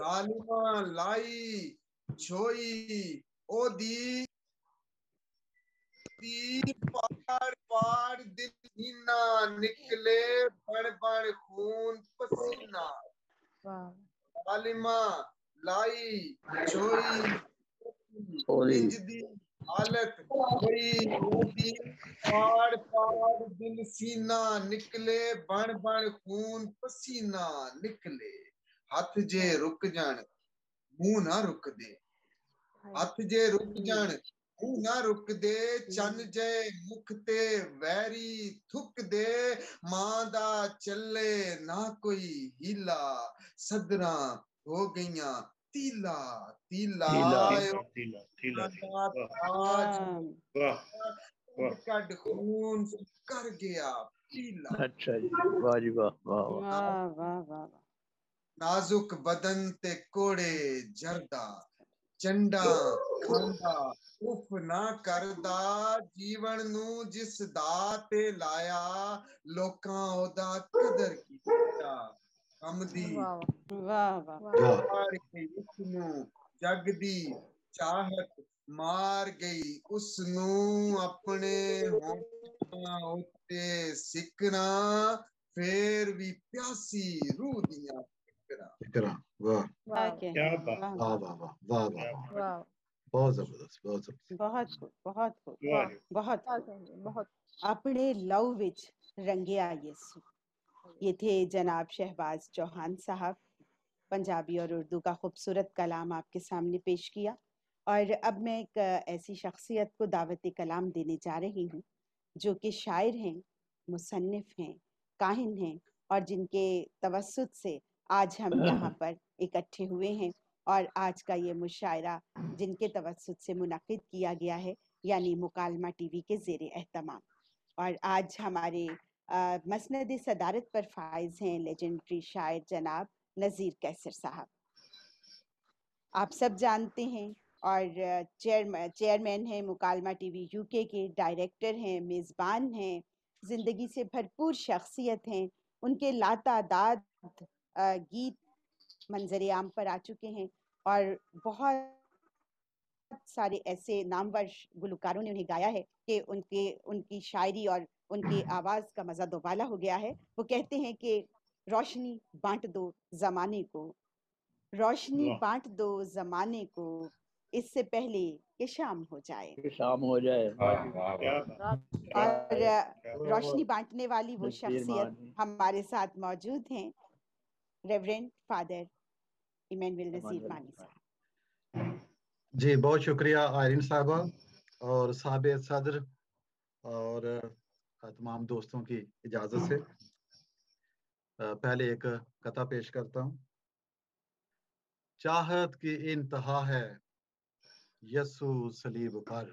जालिमा लाई छोई ओदी पाड़ पाड़ दिल सीना निकले बड़ बड़ खून पसीना जालिमा लाई छोई इंजदी हालत कोई ओदी पाड़ पाड़ दिल सीना निकले बड़ बड़ खून पसीना निकले हथ जे रुक जान मुंह ना रुक दे हथ जे रुक जान ना रुक दे चन जय मुख ते वैरी थुक दे मां दा चले ना कोई हीला सदरा हो गईयां तीला तीला कड खून कर गया पीला अच्छा जी वाह जी वाह नाजुक बदन ते कोड़े जरदा चंडा खांदा उफ ना करदा जीवन नू जिस दा ते लाया लोकां ओदा कदर कीता कम दी मार गई उसनू जग दी चाहत मार गई उसनू अपने होठां उत्ते सिकना फिर भी प्यासी रूह दियां फिकरां बहुत जबरदस्त बहुत अपने लव विच रंगिया यसू। ये थे जनाब शहबाज चौहान साहब, पंजाबी और उर्दू का खूबसूरत कलाम आपके सामने पेश किया। और अब मैं एक ऐसी शख्सियत को दावत कलाम देने जा रही हूँ जो कि शायर हैं, मुसन्निफ हैं, काहिन हैं और जिनके तवस्सुत से आज हम यहाँ पर इकट्ठे हुए हैं और आज का ये मुशायरा जिनके तवस्सुत से मुनक़िद किया गया है यानी मुकालमा टीवी के ज़ेरे एहतमाम। और आज हमारे मसनद सदारत पर फाइज हैं लेजेंडरी शायर जनाब नज़ीर कैसर साहब। आप सब जानते हैं और चेयरमैन हैं मुकालमा टीवी यूके के, डायरेक्टर हैं, मेज़बान हैं, ज़िंदगी से भरपूर शख्सियत हैं। उनके लातादाद गीत मंजर आम पर आ चुके हैं और बहुत सारे ऐसे नामवर गुलकारों ने उन्हें गाया है कि उनकी शायरी और उनकी आवाज़ का मज़ा दोबाला हो गया है। वो कहते हैं कि रोशनी बांट दो ज़माने को, रोशनी बांट दो ज़माने को, इससे पहले कि शाम हो जाए। और रोशनी बांटने वाली वो शख्सियत हमारे साथ मौजूद हैं रेवरेंड फादर इमैनुअल नज़ीर मानी साहब। जी बहुत शुक्रिया आयरिन साहबा और साहिब सदर और तमाम दोस्तों की इजाज़त से पहले एक कथा पेश करता हूँ। चाहत की इंतहा है यसु सलीब पर,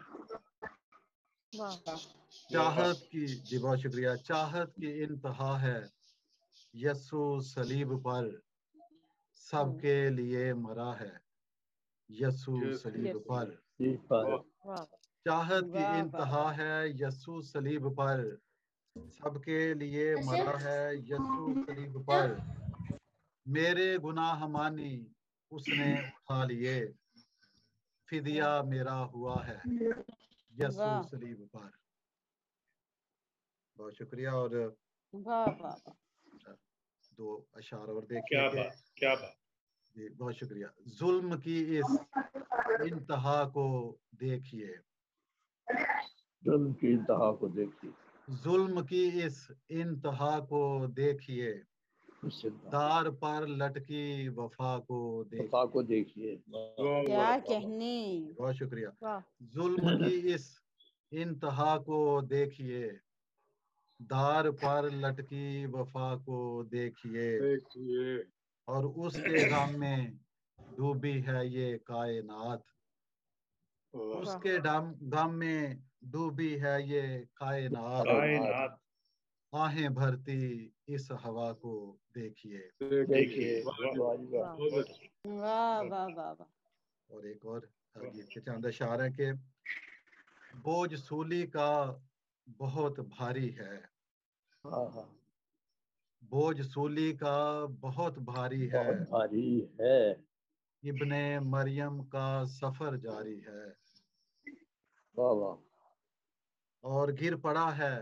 चाहत की, जी बहुत शुक्रिया, चाहत की इंतहा है यसु सलीब पर, सबके लिए मरा है यसु सलीब पर। चाहत की इंतहा है यसु सलीब पर, सबके लिए मरा है यसु सलीब पर। मेरे गुनाह मानी उसने उठा लिए, फिदिया मेरा हुआ है यसु सलीब पर। बहुत शुक्रिया। और दो अशार और देखिए। क्या बात। जी बहुत शुक्रिया। जुल्म की इस इंतहा को देखिए, जुल्म की इंतहा को देखिए, जुल्म की इस इंतहा को देखिए, दार पर लटकी वफा को देखिए। क्या कहने। बहुत शुक्रिया। जुल्म की इस इंतहा को देखिए, दार पर लटकी वफा को देखिए, और उसके गम में डूबी है ये कायनात, उसके गम में डूबी है ये कायनात। आहें भरती इस हवा को देखिए। वाह वाह वाह वाह। और एक और गीत के चंद अशार है कि बोझ सूली का बहुत भारी है, बोझ सूली का बहुत भारी है, इब्ने मरियम का सफर जारी है, और गिर पड़ा है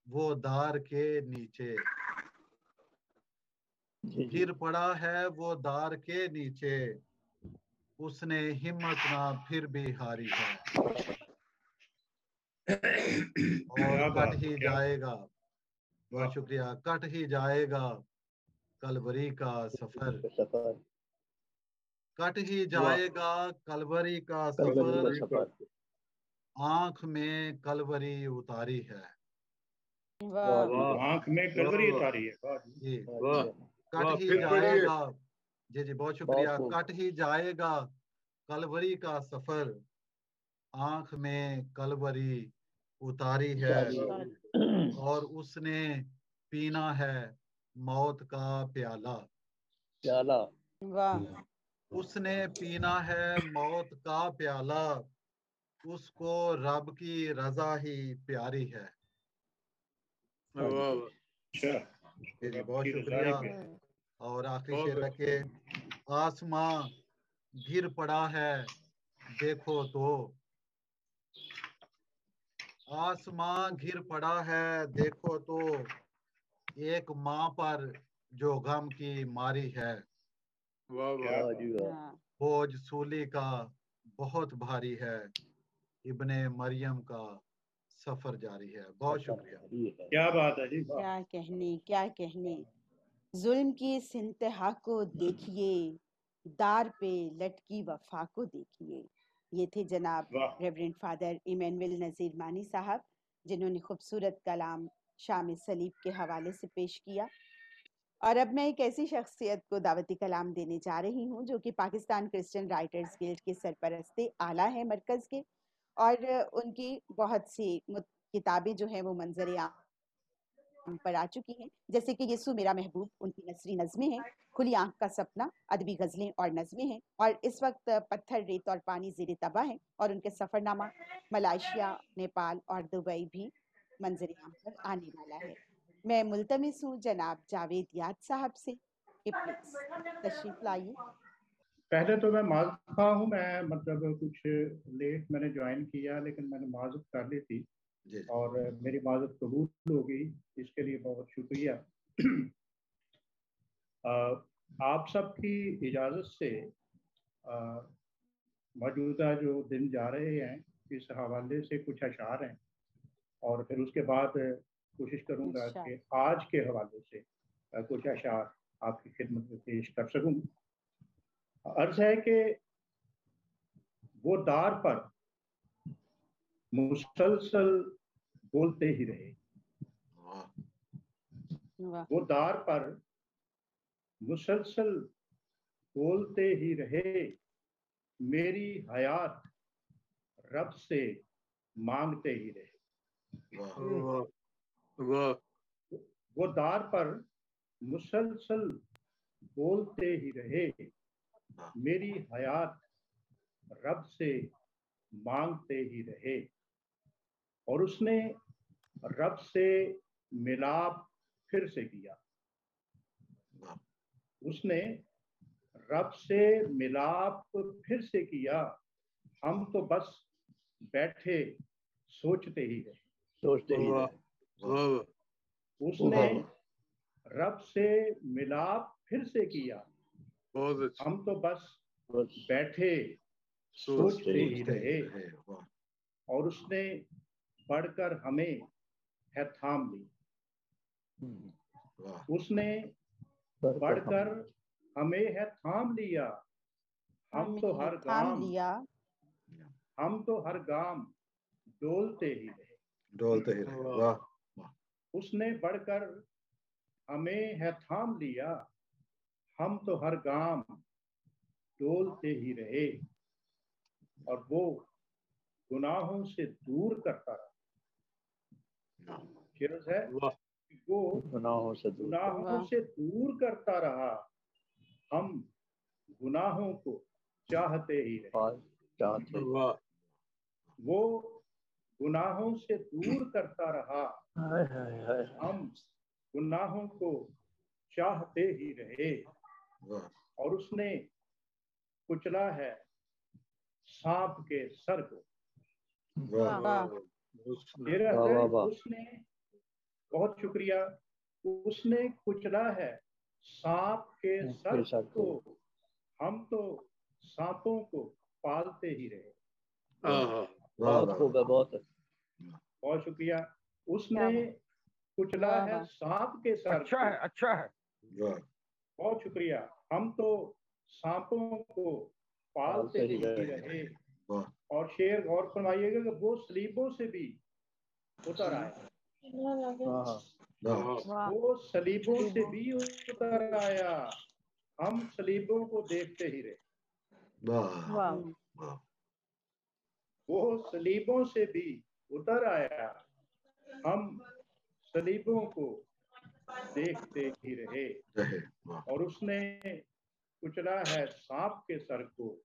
वो दार के नीचे, गिर पड़ा है वो दार के नीचे, उसने हिम्मत ना फिर भी हारी है, और कट ही जाएगा, बहुत शुक्रिया, कट ही जाएगा कलवरी का सफर, कट ही जाएगा कलवरी का सफर, आंख में कलवरी उतारी है। आंख में कलवरी उतारी है। जी कट ही जाएगा, जी जी बहुत शुक्रिया, कट ही जाएगा कलवरी का सफर, आंख में कलवरी उतारी है, और उसने पीना है मौत का प्याला, उसने पीना है मौत का प्याला, उसको रब की रजा ही प्यारी है। जी बहुत शुक्रिया। और आखिरी शेर है कि आसमां गिर पड़ा है देखो तो, आसमां गिर पड़ा है देखो तो, एक माँ पर जो गम की मारी है, बोझ सूली का बहुत भारी है, इब्ने मरियम का सफर जारी है। बहुत शुक्रिया। क्या बात है जी। क्या कहने क्या कहने। जुल्म की इस इंतहा को देखिए, दार पे लटकी वफा को देखिए। ये थे जनाब रेवरेंड फादर इमैनुअल नज़ीर मानी साहब, जिन्होंने खूबसूरत कलाम शाम सलीब के हवाले से पेश किया। और अब मैं एक ऐसी शख्सियत को दावती कलाम देने जा रही हूँ जो कि पाकिस्तान क्रिश्चियन राइटर्स गिल्ड के सरपरस्ते आला है मरकज़ के, और उनकी बहुत सी किताबें जो हैं वो मंजर आम पर आ चुकी हैं, जैसे कि यीशु मेरा महबूब उनकी नसरी नज़में हैं, खुली आंख का सपना अदबी गज़लें और नज़में हैं, और इस वक्त पत्थर रेत और पानी ज़ेरे तबाह है, और उनके सफ़रनामा मलेशिया, नेपाल और दुबई भी मंजर आम पर आने वाला है। मैं मुल्तमिस हूँ जनाब जावेद याद साहब से कि प्लीज तशरीफ लाइए। पहले तो मैं माज़ हूँ, मैं मतलब कुछ लेट मैंने ज्वाइन किया, लेकिन मैंने माज़त कर ली थी और मेरी माज़त कबूल हो गई, इसके लिए बहुत शुक्रिया। आप सबकी इजाज़त से मौजूदा जो दिन जा रहे हैं इस हवाले से कुछ अशार हैं, और फिर उसके बाद कोशिश करूंगा कि आज के हवाले से कुछ अशार आपकी खिदमत में पेश कर सकूं। अर्ज है कि वो दार पर मुसलसल बोलते ही रहे, वो दार पर मुसलसल बोलते ही रहे, मेरी हयात रब से मांगते ही रहे। वो दार पर मुसलसल बोलते ही रहे, मेरी हयात रब से मांगते ही रहे। और उसने रब से मिलाप फिर से किया, उसने रब से मिलाप फिर से किया, हम तो बस बैठे सोचते ही रहे। उसने रब से मिलाप फिर से किया, हम तो बस बैठे सोचते ही रहे। और उसने बढ़कर हमें है थाम ली, उसने बढ़कर हमें है थाम लिया, हम तो हर गाम डोलते ही रहे। वाह। उसने बढ़कर हमें है थाम लिया, हम तो हर गाम डोलते ही रहे। और वो गुनाहों से दूर करता रहा, है वो गुनाहों से दूर करता रहा, हम गुनाहों को चाहते ही रहे। वो गुनाहों से दूर करता रहा, हम गुनाहों को चाहते ही रहे। और उसने कुचला है सांप के सर को। उसने, बहुत शुक्रिया, उसने कुचला है सांप के सर को, हम तो सांपों को पालते ही रहे। बहुत शुक्रिया, उसने कुचला है सांप के सर को। अच्छा है। बहुत शुक्रिया, हम तो सांपों को पालते ही रहे। और शेर गौर फरमाइएगा कि वो सलीबों से भी उतर आया, वो सलीबों से भी उतर आया, हम सलीबों को देखते ही रहे। वो सलीबों से भी उतर आया, हम सलीबों को देखते ही रहे। और उसने कुचला है सांप के सर को,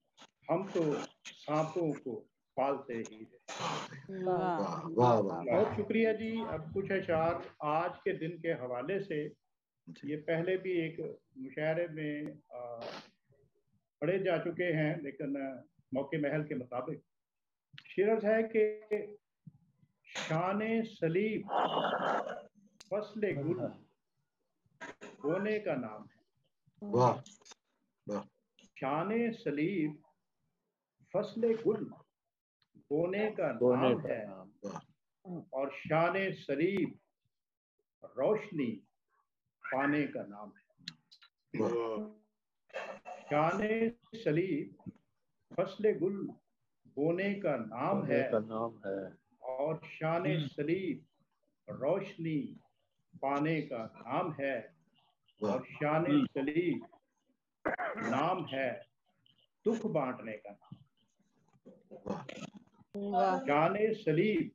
हम तो सांपों को पालते ही रहे। बहुत शुक्रिया जी। अब कुछ अशार आज के दिन के हवाले से, ये पहले भी एक मुशायरे में पढ़े जा चुके हैं, लेकिन मौके महल के मुताबिक शेर है कि शाने सलीब फसले गुल बोने का नाम है। शाने सलीब फसले गुल बोने का नाम है, और शाने सलीब रोशनी पाने का नाम है। शाने सलीब फसले गुल बोने का नाम है, और शाने सलीब रोशनी पाने का नाम है। और शाने सलीब नाम है दुख बांटने का नाम। शाने सलीब,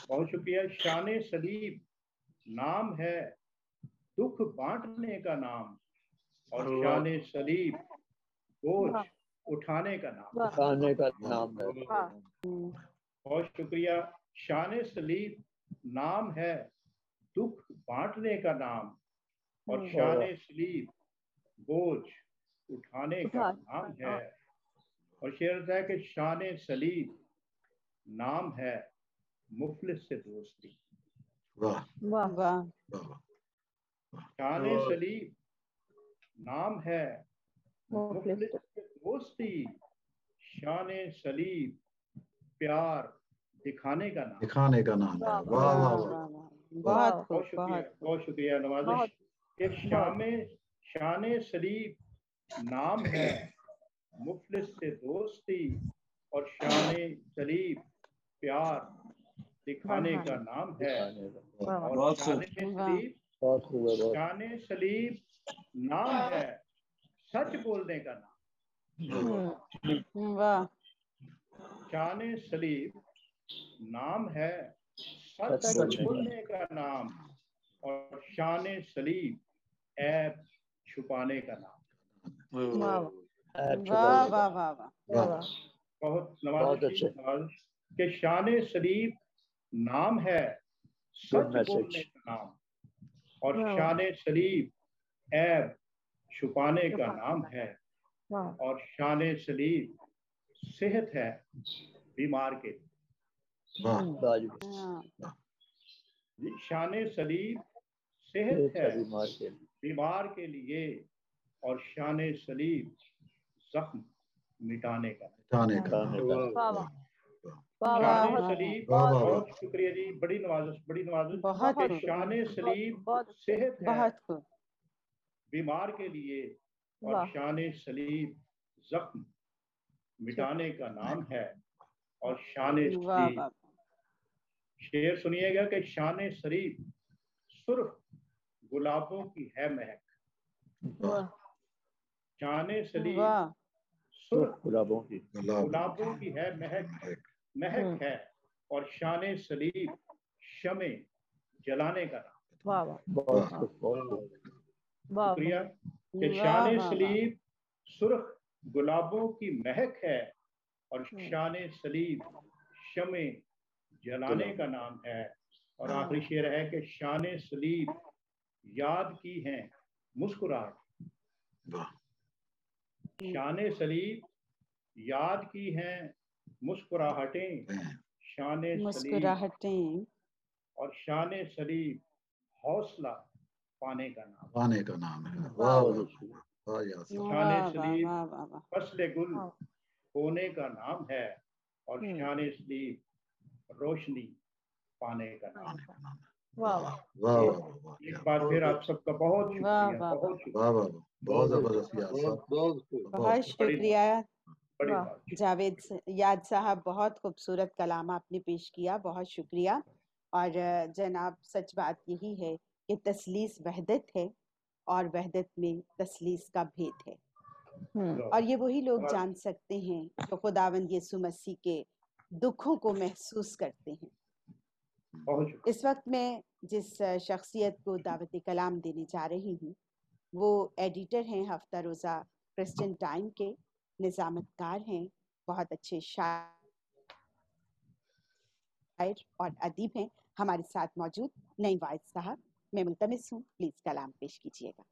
बहुत शुक्रिया, शाने सलीब नाम है दुख बांटने का नाम, और शाने सलीब बोझ उठाने का नाम है। बहुत शुक्रिया, शाने सलीब नाम है दुख बांटने का नाम, और शाने सलीब बोझ उठाने का नाम है। और शेर है कि शाने सलीब नाम है मुफलिस से दोस्ती। शाने सलीब नाम है मुफलिस से दोस्ती, शाने सलीब प्यार दिखाने का नाम है। वाह वाह वाह, बहुत शुक्रिया, बहुत शुक्रिया नवाजिश। एक शान सलीब नाम है, मुफलिस से दोस्ती, और शान सलीब प्यार दिखाने का नाम है, और शान सलीब नाम है सच बोलने का नाम। वाह। शान सलीब नाम है सच बोलने का नाम, और शान सलीब ऐब छुपाने का नाम। वाह वाह वाह वाह। बहुत नवाज़िश के शान सलीब नाम है सच बोलने का नाम, और शान सलीब ऐब छुपाने का नाम है, और शान सलीब सेहत है बीमार के लिए। शान सलीब सेहत है बीमार के लिए, और शान सलीब जख्म मिटाने का। शान सलीब, बहुत शुक्रिया जी, बड़ी नवाज़िश शान सलीब सेहत है बीमार के लिए, और शान सलीब जख्म मिटाने का नाम है, और शान सलीब, शेर सुनिएगा कि शान सलीब सुर्ख गुलाबों की है महक। शान सलीब सुर्ख गुलाबों की है महक है, और शान सलीब शमे जलाने का नाम। शुक्रिया कि शान सलीब सुर्ख गुलाबों की महक है, और शान सलीब शमे जलाने का नाम है, और आखिरी शेर है कि शान सलीब याद की है मुस्कुराहट। शान सलीब याद की हैं मुस्कुराहटें, शान सलीब, और शान सलीब हौसला पाने का नाम है। शान सलीब फसले गुल होने का नाम है, और शान सलीब रोशनी पाने का नाम है। एक बार फिर आप सबका बहुत शुक्रिया, बहुत शुक्रिया जावेद याद साहब, बहुत खूबसूरत कलाम आपने पेश किया, बहुत शुक्रिया। और जनाब, सच बात यही है कि तसलीस वहदत है, और वहदत में तसलीस का भेद है, और ये वही लोग जान सकते हैं जो खुदावंद यीशु मसीह के दुखों को महसूस करते हैं। इस वक्त मैं जिस शख्सियत को दावत कलाम देने जा रही हूँ, वो एडिटर हैं हफ्ता रोज़ा क्रिश्चियन टाइम के, निज़ामतकार हैं, बहुत अच्छे शायर और अदीब हैं। हमारे साथ मौजूद नईम वाइद साहब, मैं मुल्तमिस हूँ, प्लीज कलाम पेश कीजिएगा।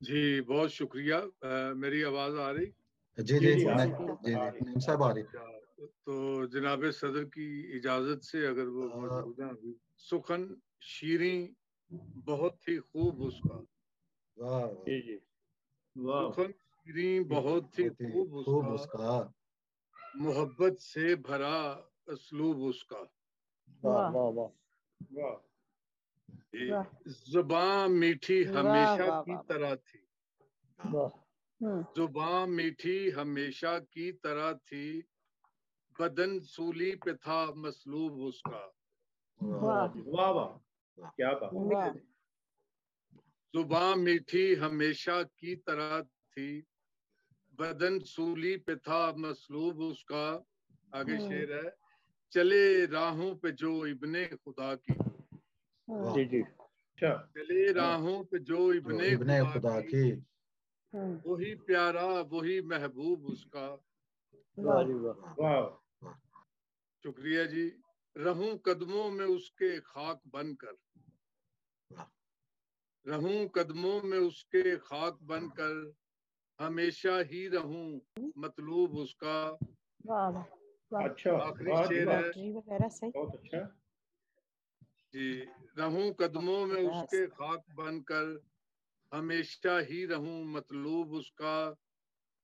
जी बहुत शुक्रिया। मेरी आवाज आ रही? जी नईम साहब आ रही। तो जनाब सदर की इजाजत से अगर वो मौजूद हैं अभी। सुखन शीरी बहुत ही खूब उसका, सुखन शीरी बहुत ही खूब उसका, मोहब्बत से भरा असलूब उसका, जुबान मीठी हमेशा की तरह थी, जुबान मीठी हमेशा की तरह थी, बदन सूली पे था मसलूब उसका। वाह वाह, क्या बात। जुबान मीठी हमेशा की तरह थी, बदन सूली पे था मसलूब उसका। आगे शेर है, चले राहों पे जो इब्ने खुदा की, चले राहों पे जो इब्ने खुदा की, वही प्यारा वही महबूब उसका। शुक्रिया जी। रहूं कदमों में उसके खाक बनकर, रहूं कदमों में उसके खाक बनकर, हमेशा ही रहूं मतलूब उसका। अच्छा, आखिरी शेर है, बहुत अच्छा जी। रहूं कदमों में उसके खाक बनकर, हमेशा ही रहूं मतलूब उसका।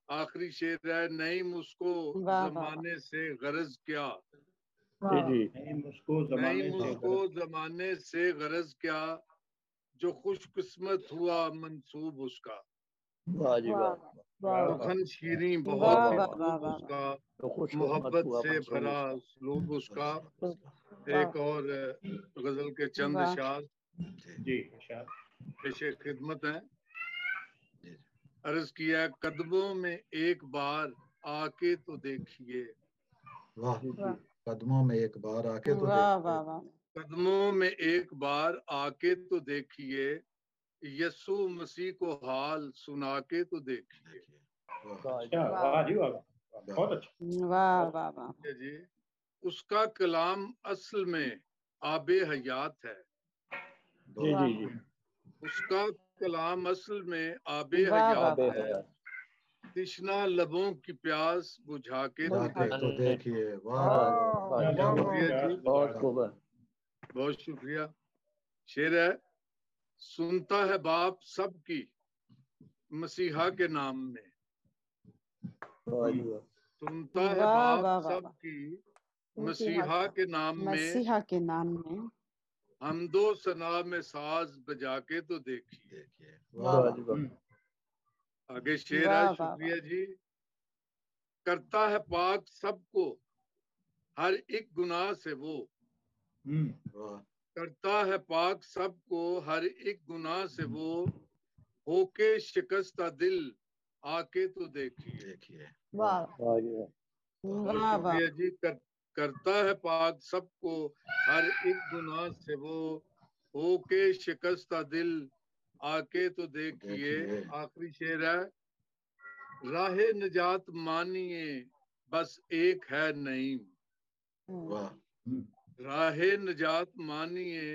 आखिरी शेर है, नहीं मुझको जमाने से गरज क्या, नहीं मुझको जमाने से गरज क्या, जो खुशकिस्मत हुआ मंसूब उसका, वाह जी वाह, सुखन शीरी बहुत महबूब उसका, मोहब्बत से भरा सलूब उसका। एक और गजल के चंद अशार जी पेशे खिदमत है। अर्ज किया, कदमों में एक बार आके तो देखिए, वाह, कदमों में एक बार आके तो देखिए, कदमों में एक बार आके तो देखिए, यस्सु मसीह को हाल सुना के तो देखिए। वाह जी वाह, बहुत अच्छा, वाह वाह वाह जी। उसका कलाम असल में आबे हयात है, जी जी जी, उसका कलाम असल में आबे हयात है, तृष्णा लबों की प्यास बुझा के तो देखिए। वाह बहुत शुक्रिया। शेर है, सुनता है बाप सबकी मसीहा के नाम में, सुनता है बाप सबकी मसीहा के नाम में, मसीहा के नाम में, हमदो सना में साज बजा के तो देखिए। आगे शेर है, शुक्रिया जी। करता है पाक सबको हर एक गुनाह से वो, करता है पाक सबको हर एक गुनाह से वो, होके शिकस्ता दिल आके तो देखिए। वाह शुक्रिया जी। करता है पाक सबको हर एक गुनाह से वो, होके शिकस्ता दिल आके तो देखिए। आखिरी शेर है, राहे निजात मानिए बस एक है नईम, राहे निजात मानिए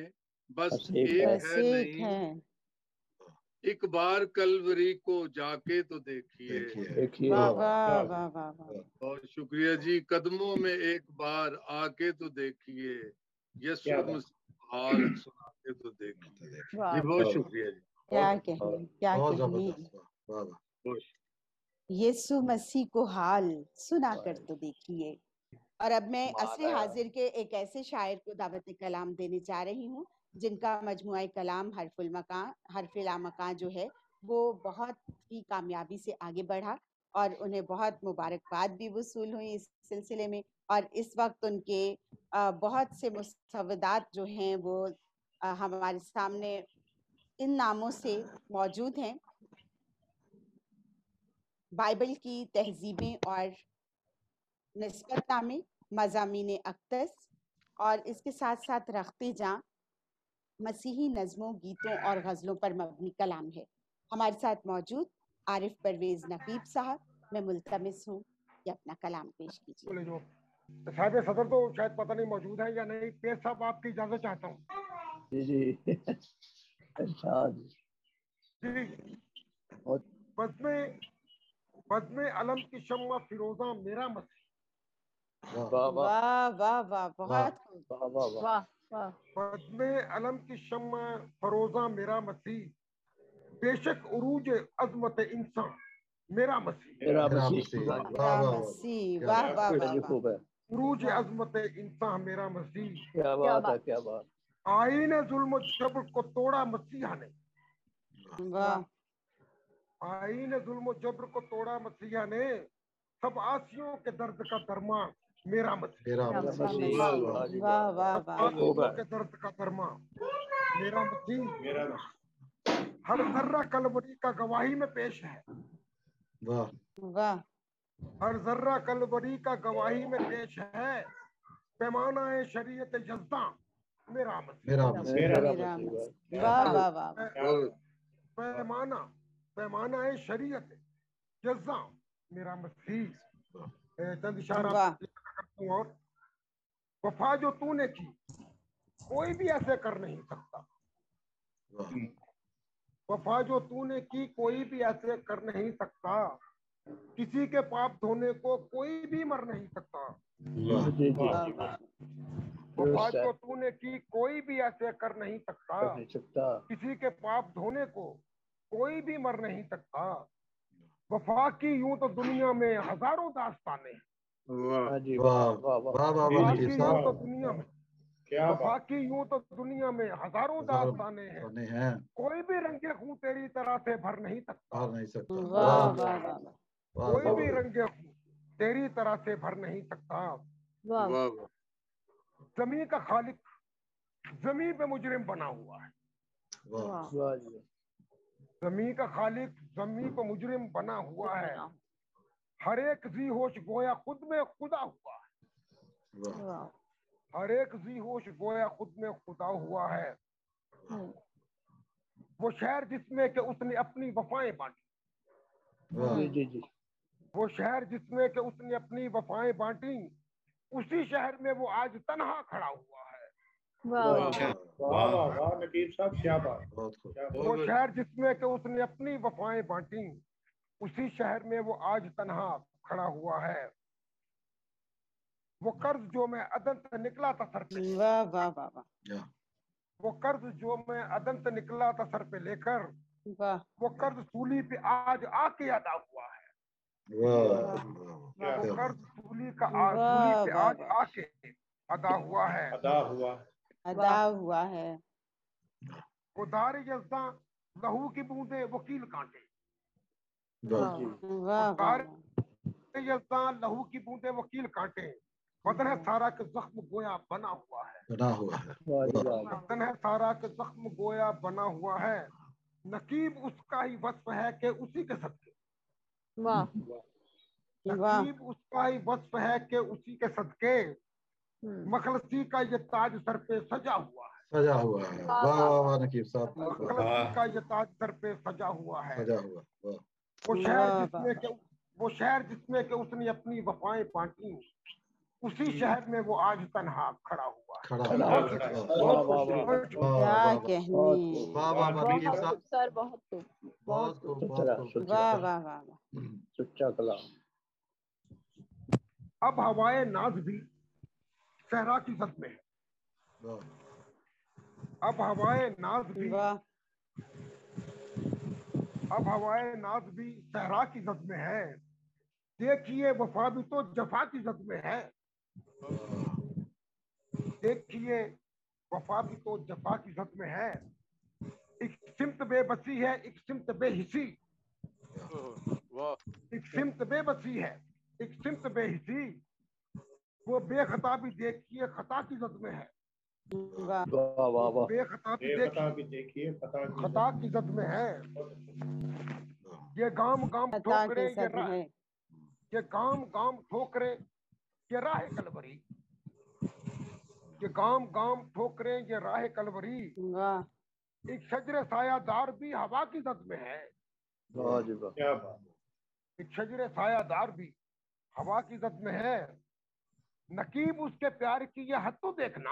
बस एक है नईम, एक बार कलवरी को जाके तो देखिए। बहुत शुक्रिया जी। कदमों में एक बार आके तो देखिए, यीशु मसीह हाल सुना के तो देखिए। जी बहुत शुक्रिया जी। क्या कहें, क्या कहें। यीशु मसीह को हाल सुना कर तो देखिए। और अब मैं असरे हाजिर के एक ऐसे शायर को दावत कलाम देने जा रही हूँ जिनका मजमुआ कलाम हरफिल आमकां जो है वो बहुत ही कामयाबी से आगे बढ़ा और उन्हें बहुत मुबारकबाद भी वसूल हुई इस सिलसिले में। और इस वक्त उनके बहुत से मुसव्वदात जो हैं वो हमारे सामने इन नामों से मौजूद हैं, बाइबल की तहजीबें और निस्बतनामे, मज़ामीन अक़दस, और इसके साथ साथ रख्ते जां मसीही नज़मों, गीतों और गज़लों पर मबनी कलाम है। हमारे साथ मौजूद आरिफ परवेज़ नकीब साहब, मैं मुल्तमिस हूँ कि अपना कलाम पेश कीजिए। साहिब सदर तो शायद पता नहीं मौजूद है या नहीं। पेश साहब आपकी इजाजत चाहता हूँ। जी बज़्म अलम की शम्मा फिरोजा मेरा मसीह। वाह वाह वाह वाह, बहुत वाह वाह। बज़्म अलम की शम्मा फिरोजा मेरा मसीह, बेशक उरूज अज़मत इंसान मेरा मसीह। वाह वाह वाह, उरूज अज़मत इंसान मेरा मसीह। क्या बात है, क्या बात। आईने जुल्म जबर को तोड़ा मसीहा ने, आईने जुल्म जबर को तोड़ा मसीहा ने, सब आसियों के दर्द का दरमा मेरा मसीह। वाह वाह वाह, के दर्द का दरमा मेरा मसीह। हर जर्रा कलवरी का गवाही में पेश है। वाह वाह। हर जर्रा कलवरी का गवाही में पेश है, पैमाना है शरीयत जज्दा मेरा मसीह। वाह वाह वाह, पैमाना है शरीयत जज्दा मेरा मसीह। चंद इशारा करता हूँ। और वफा जो तूने की कोई भी ऐसे कर नहीं सकता, वफा जो तूने की कोई भी ऐसे कर नहीं सकता, किसी के पाप धोने को कोई भी मर नहीं सकता। वफा जो तूने की कोई भी ऐसे कर नहीं सकता, किसी के पाप धोने को कोई भी मर नहीं सकता। वफा की यूं तो दुनिया में हजारों दास्तानें, वाह वाह वाह, यूं तो दुनिया में وفا کی یوں تو دنیا میں ہزاروں داستانیں ہیں، کوئی بھی رنگ خون تیری طرح سے بھر نہیں سکتا، کوئی بھی رنگ خون تیری طرح سے بھر نہیں سکتا۔ زمین کا خالق زمین پہ مجرم بنا ہوا ہے، زمین کا خالق زمین پہ مجرم بنا ہوا ہے، ہر ایک ذی ہوش گویا خود میں خدا ہوا ہے، ہر ایک ذی ہوش گویا خود میں خدا ہوا ہے۔ وہ شہر جس میں کہ اس نے اپنی وفائیں بانٹی، وہ شہر جس میں کہ اس نے اپنی وفائیں بانٹی، اسی شہر میں وہ آج تنہا کھڑا ہوا ہے۔ نقیب صاحب کیا بات، وہ شہر جس میں کہ اس نے اپنی وفائیں بانٹی، اسی شہر میں وہ آج تنہا کھڑا ہوا ہے۔ وہ قرض جو میں عدن سے نکلا تھا سر پہ، وہ قرض جو میں عدن سے نکلا تھا سر پہ لے کر، وہ قرض سولی پہ آج آ کے ادا ہوا ہے، وہ قرض سولی کا سولی پہ آج آ کے ادا ہوا ہے، ادا ہوا ہے۔ وہ دار یزداں لہو کی بوندے وکیل کانٹے، یزداں لہو کی بوندے وکیل کانٹے، بدن ہے سارا کے زخم گویا بنا ہوا ہے، بدن ہے سارا کے زخم گویا بنا ہوا ہے، نقیب اس کا ہی وصف ہے کہ اسی کے صدقے، نقیب اس کا ہی وصف ہے کہ اسی کے صدقے، مخلصی کا یہ تاج سر پہ سجا ہوا ہے، سجا ہوا ہے، واہ واہ نقیب صاحب، مخلصی کا یہ تاج سر پہ سجا ہوا ہے۔ سجا ہوا، وہ شہر جس میں کہ اس نے اپنی وفائیں بانٹی، اسی شہر میں وہ آج تنہا کھڑا ہوا ہے۔ کیا کہنے، سر بہت واہ واہ واہ، سچا کلام۔ اب ہوائے ناز بھی صحرا کی زد میں ہے، اب ہوائے ناز بھی، اب ہوائے ناز بھی صحرا کی زد میں ہے، دیکھیے وفا بھی تو جفا کی زد میں ہے، دیکھیے وفا بھی تو جفا کی زد میں ہے، ایک سمت بے بسی ہے ایک سمت بے حسی، ایک سمت بے بسی ہے ایک سمت بے حسی، وہ بے خطا بھی دیکھیے خطا کی زد میں ہے، بے خطا بھی دیکھیے خطا کی زد میں ہے، یہ گام گام ٹھوکرے یہ گام گام ٹھوکرے یہ راہ کلوری، یہ گام گام ٹھوکرے یہ راہ کلوری، ایک شجر سایہ دار بھی ہوا کی زد میں ہے، ایک شجر سایہ دار بھی ہوا کی زد میں ہے، نقیب اس کے پیار کی یہ حد تو دیکھنا،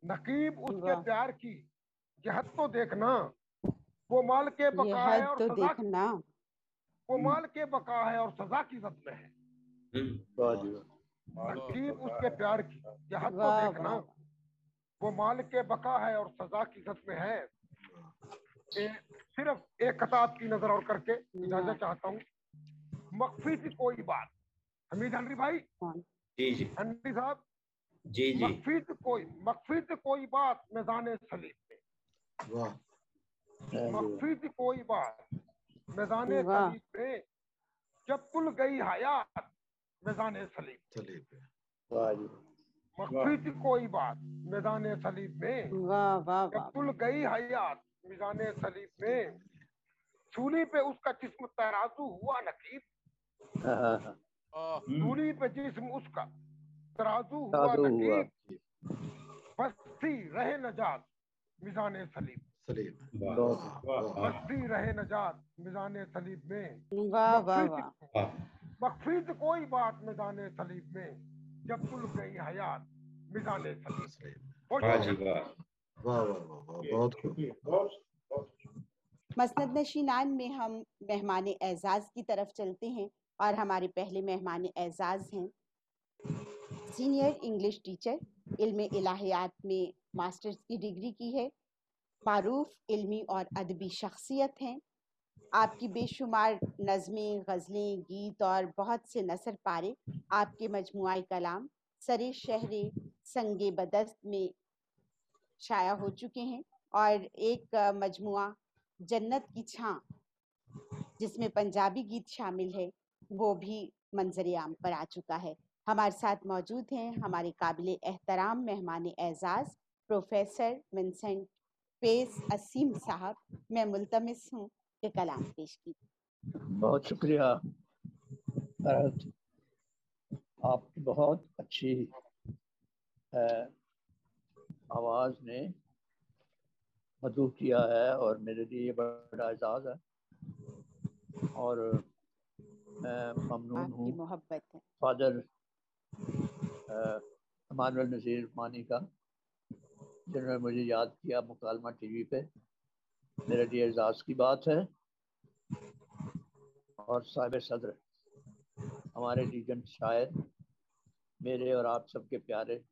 نقیب اس کے پیار کی یہ حد تو دیکھنا، وہ مال کے بقا ہے اور سزا کی، وہ مال کے بقا ہے اور سزا کی زد میں ہے، نقیب اس کے پیار کی یہ حد تو دیکھنا، وہ مال کے بقا ہے اور سزا کی زد میں ہے۔ صرف ایک خطاب کی نظر اور کر کے اجازت چاہتا ہوں۔ مخفی تھی کوئی بات، حمید ہنری بھائی، جی ہنری صاحب، جی مخفی تھی کوئی بات میدان سلیب میں، مخفی تھی کوئی بات میدان سلیب میں، جب کل گئی حیات میدان سلیب میں، مخفی تھی کوئی بات میدان سلیب میں، جب کل گئی حیات میدان سلیب میں، سولی پہ اس کا جسم ترازو ہوا نقیب، سولی پہ جسم اس کا ترازو ہوا نقیب، بستی رہے نجات میزان سلیب، بستی رہے نجات میزان سلیب میں، مخفی کوئی بات میدان سلیب میں، جب کل گئی حیات میزان سلیب۔ مسند نشینان میں ہم مہمان اعزاز کی طرف چلتے ہیں اور ہمارے پہلے مہمان اعزاز ہیں سینئر انگلش ٹیچر، علم الہیات میں ماسٹرز کی ڈگری کی ہے، معروف علمی اور ادبی شخصیت ہیں، آپ کی بے شمار نظمیں، غزلیں، گیت اور بہت سے نثر پارے آپ کے مجموعہ کلام सरे शहरे संगे बदस्त में शाया हो चुके हैं और एक मजमुआ जन्नत की छां जिसमें पंजाबी गीत शामिल है वो भी मंजर आम पर आ चुका है। हमारे साथ मौजूद हैं हमारे काबिल एहतराम मेहमान एजाज प्रोफेसर विंसेंट फेस असीम साहब। मैं मुल्तमिस हूँ कि कलाम पेश की। बहुत शुक्रिया फरहत, आपकी बहुत अच्छी आवाज़ ने मदू किया है और मेरे लिए बड़ा एजाज़ है और मैं ममनून हूँ मोहब्बत है फादर इमानुएल नज़ीर मानी का, जिन्होंने मुझे याद किया मुकालमा टीवी पे। मेरे लिए एजाज़ की बात है। और साहिब सदर हमारे लीजेंड शायर, मेरे और आप सबके प्यारे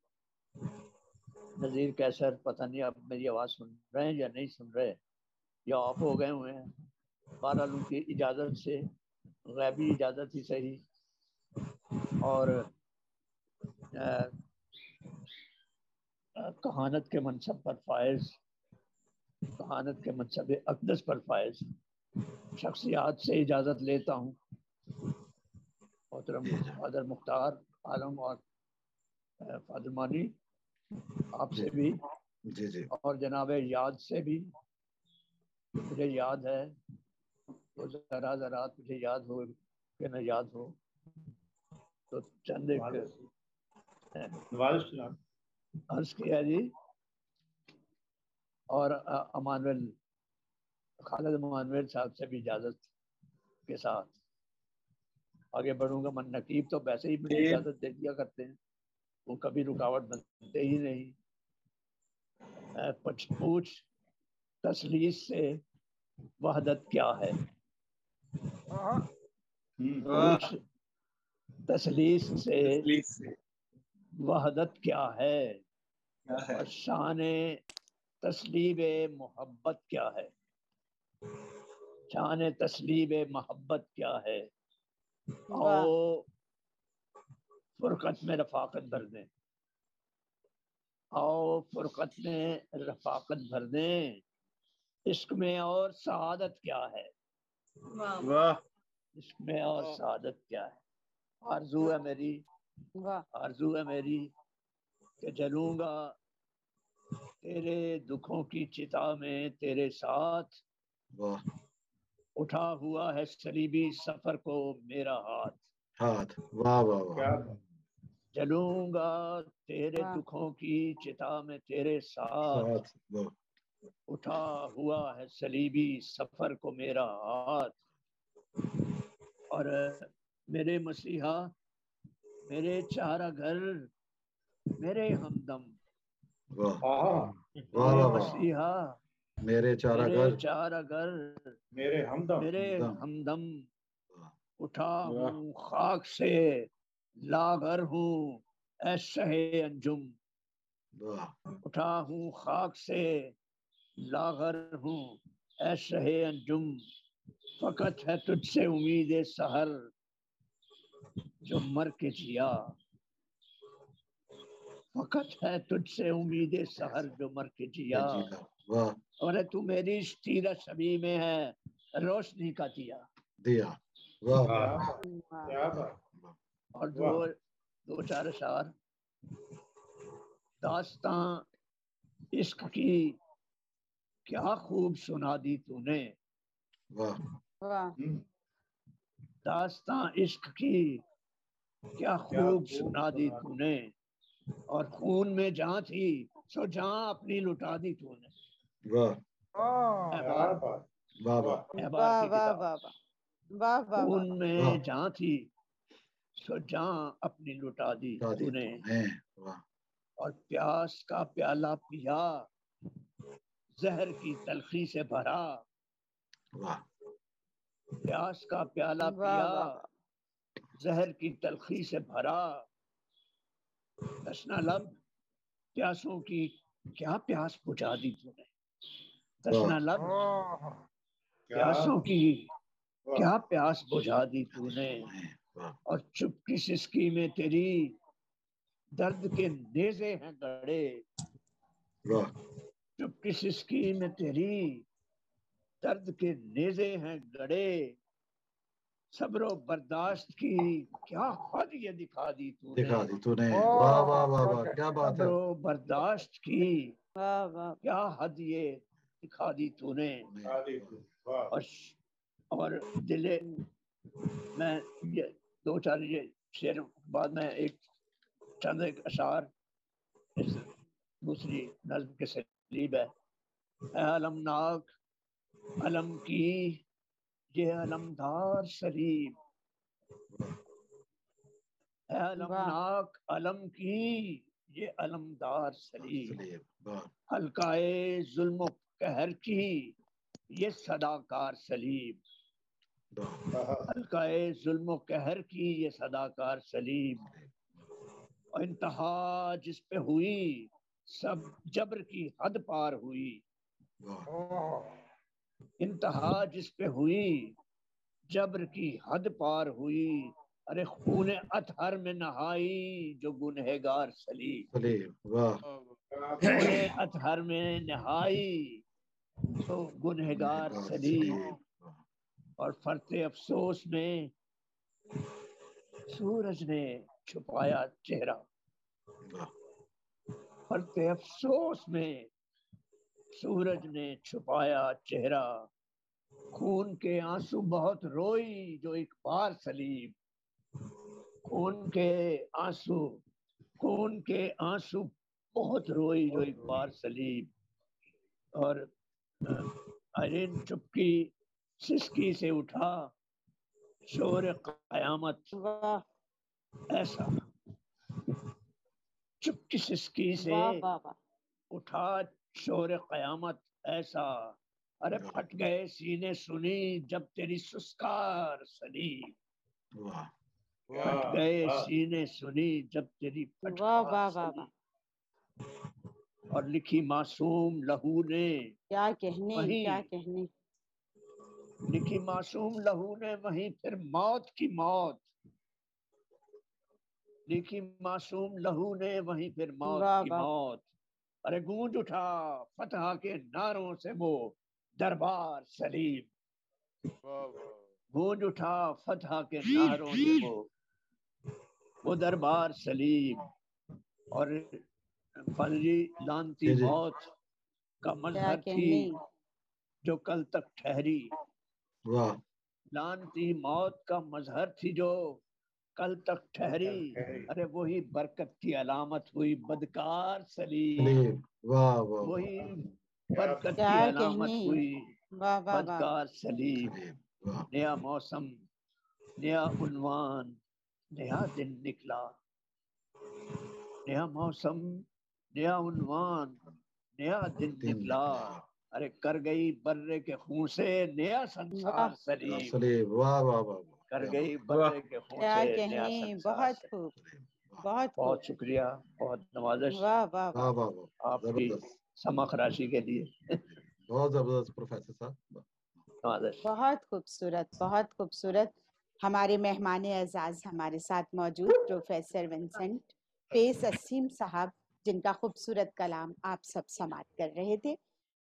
नज़ीर कैसर, पता नहीं आप मेरी आवाज़ सुन रहे हैं या नहीं सुन रहे या ऑफ हो गए हुए हैं। बहरहाल उनकी इजाज़त से, गैबी इजाज़त ही सही, और कहानत के मनसब पर फायज, कहानत के मनसब अक़दस पर फायज शख्सियात से इजाज़त लेता हूँ। मोहतरम फादर मुख्तार आलम और फादर मानी, आपसे भी जी जी, और जनाब याद से भी मुझे याद है, तो ज़रा मुझे याद हो कि न याद हो, तो चंद एक अर्ज किया जी। और अमानुएल, खालिद अमानुएल साहब से भी इजाज़त के साथ आगे बढ़ूंगा। मन नकीब तो वैसे ही मुझे इजाज़त दे दिया करते हैं, वो कभी रुकावट बनते ही नहीं। पूछ तसलीस से वहदत क्या है, पूछ तसलीस से वहदत क्या है, और शान तस्लीब मोहब्बत क्या है, शान तस्लीब मोहब्बत क्या है। आओ फुरकत में रफाकत भर दें, आओ फुरकत में रफाकत भर दें, इश्क में और सआदत क्या है, वाह, इश्क में और सआदत क्या है। आरज़ू है मेरी, आरज़ू है मेरी कि जलूंगा तेरे दुखों की चिता में तेरे साथ, वाह, उठा हुआ है सलीबी सफर को मेरा हाथ। वाह वाह वाह, जलूंगा तेरे दुखों की चिता में तेरे साथ, उठा हुआ है सलीबी सफर को मेरा हाथ। और मेरे मसीहा, मेरे चारा घर, मेरे हमदम, मेरे मसीहा, मेरे चारा घर, मेरे हमदम, उठा हूँ खाक से लागर हूँ ऐ शहे अंजुम, उठा हूँ खाक से लागर हूँ ऐ शहे अंजुम। फकत है तुझसे उम्मीद सहर जो मर के जिया, फकत है तुझसे उम्मीद सहर जो मर के जिया। और तू मेरी तीरा शबी में है रोशनी का दिया। और दो चार अशार। दास्तां इश्क की क्या खूब सुना दी तूने, दास्तां इश्क की क्या खूब सुना दी तूने, और खून में जहाँ थी सो जहाँ अपनी लुटा दी तूने। खून में जहाँ थी सो जहाँ अपनी लुटा दी तूने। और प्यास का प्याला पिया जहर की तलखी से भरा, प्यास का प्याला पिया जहर की तलखी से भरा। तशना लब प्यासों की क्या प्यास बुझा दी तूने, तशना लब प्यासों की क्या प्यास बुझा दी तूने। और चुपकी सिसकी में तेरी درد کے نیزے ہیں گڑے، چپ کی سسکی میں تیری درد کے نیزے ہیں گڑے، صبر و برداشت کی کیا حد یہ دکھا دی تو نے، واہ واہ واہ واہ کیا بات ہے، صبر و برداشت کی کیا حد یہ دکھا دی تو نے، اور دل میں یہ دو چار یہ شعر بعد میں ایک چند ایک اشعار اس دوسری نظم کے سلیب ہے۔ اے علمناک علم کی یہ علمدار سلیب، اے علمناک علم کی یہ علمدار سلیب، حلقائے ظلم و قہر کی یہ صداکار سلیب، حلقائے ظلم و قہر کی یہ صداکار سلیب، اور انتہا جس پہ ہوئی سب جبر کی حد پار ہوئی، انتہا جس پہ ہوئی جبر کی حد پار ہوئی، ارے خون اطہر میں نہائی جو گنہگار سلیب، خون اطہر میں نہائی تو گنہگار سلیب، اور فرط افسوس میں سورج نے چھپایا چہرہ، فرط افسوس میں سورج نے چھپایا چہرہ، خون کے آنسو بہت روئی جو ایک بار سلیب، خون کے آنسو بہت روئی جو ایک بار سلیب، اور آئرین چپکی سسکی سے اٹھا شور قیامت ایسا، چپکی سسکی سے اٹھا شور قیامت ایسا، ارے پھٹ گئے سینے سنی جب تیری سسکار سلیب، پھٹ گئے سینے سنی جب تیری پھٹکار سلیب، اور لکھی معصوم لہو نے کیا کہنے لکھی معصوم لہو نے وہیں پھر موت کی موت، لکھی معصوم لہو نے وہیں پھر موت کی موت، ارے گونج اٹھا فتح کے نعروں سے وہ دربار سلیب، گونج اٹھا فتح کے نعروں سے وہ دربار سلیب، اور فضلی لانتی موت کا مظہر تھی جو کل تک ٹھہری، لانتی موت کا مظہر تھی جو کل تک ٹھہری، ارے وہی برکت کی علامت ہوئی بدکار سلیب، وہی برکت کی علامت ہوئی بدکار سلیب، نیا موسم نیا عنوان نیا دن نکلا، نیا موسم نیا عنوان نیا دن نکلا، ارے کر گئی برے کے خون سے نیا سنسار سلیب، واہ واہ واہ کر گئی برے کے خون سے نیا سنسار سلیب، بہت شکریہ، بہت نوازش آپ کی سما خراشی کے لیے، بہت زبردست پروفیسر صاحب، بہت خوبصورت بہت خوبصورت۔ ہمارے مہمان اعزاز ہمارے ساتھ موجود پروفیسر ونسنٹ فیس اسیم صاحب، جن کا خوبصورت کلام آپ سب سماعت کر رہے تھے،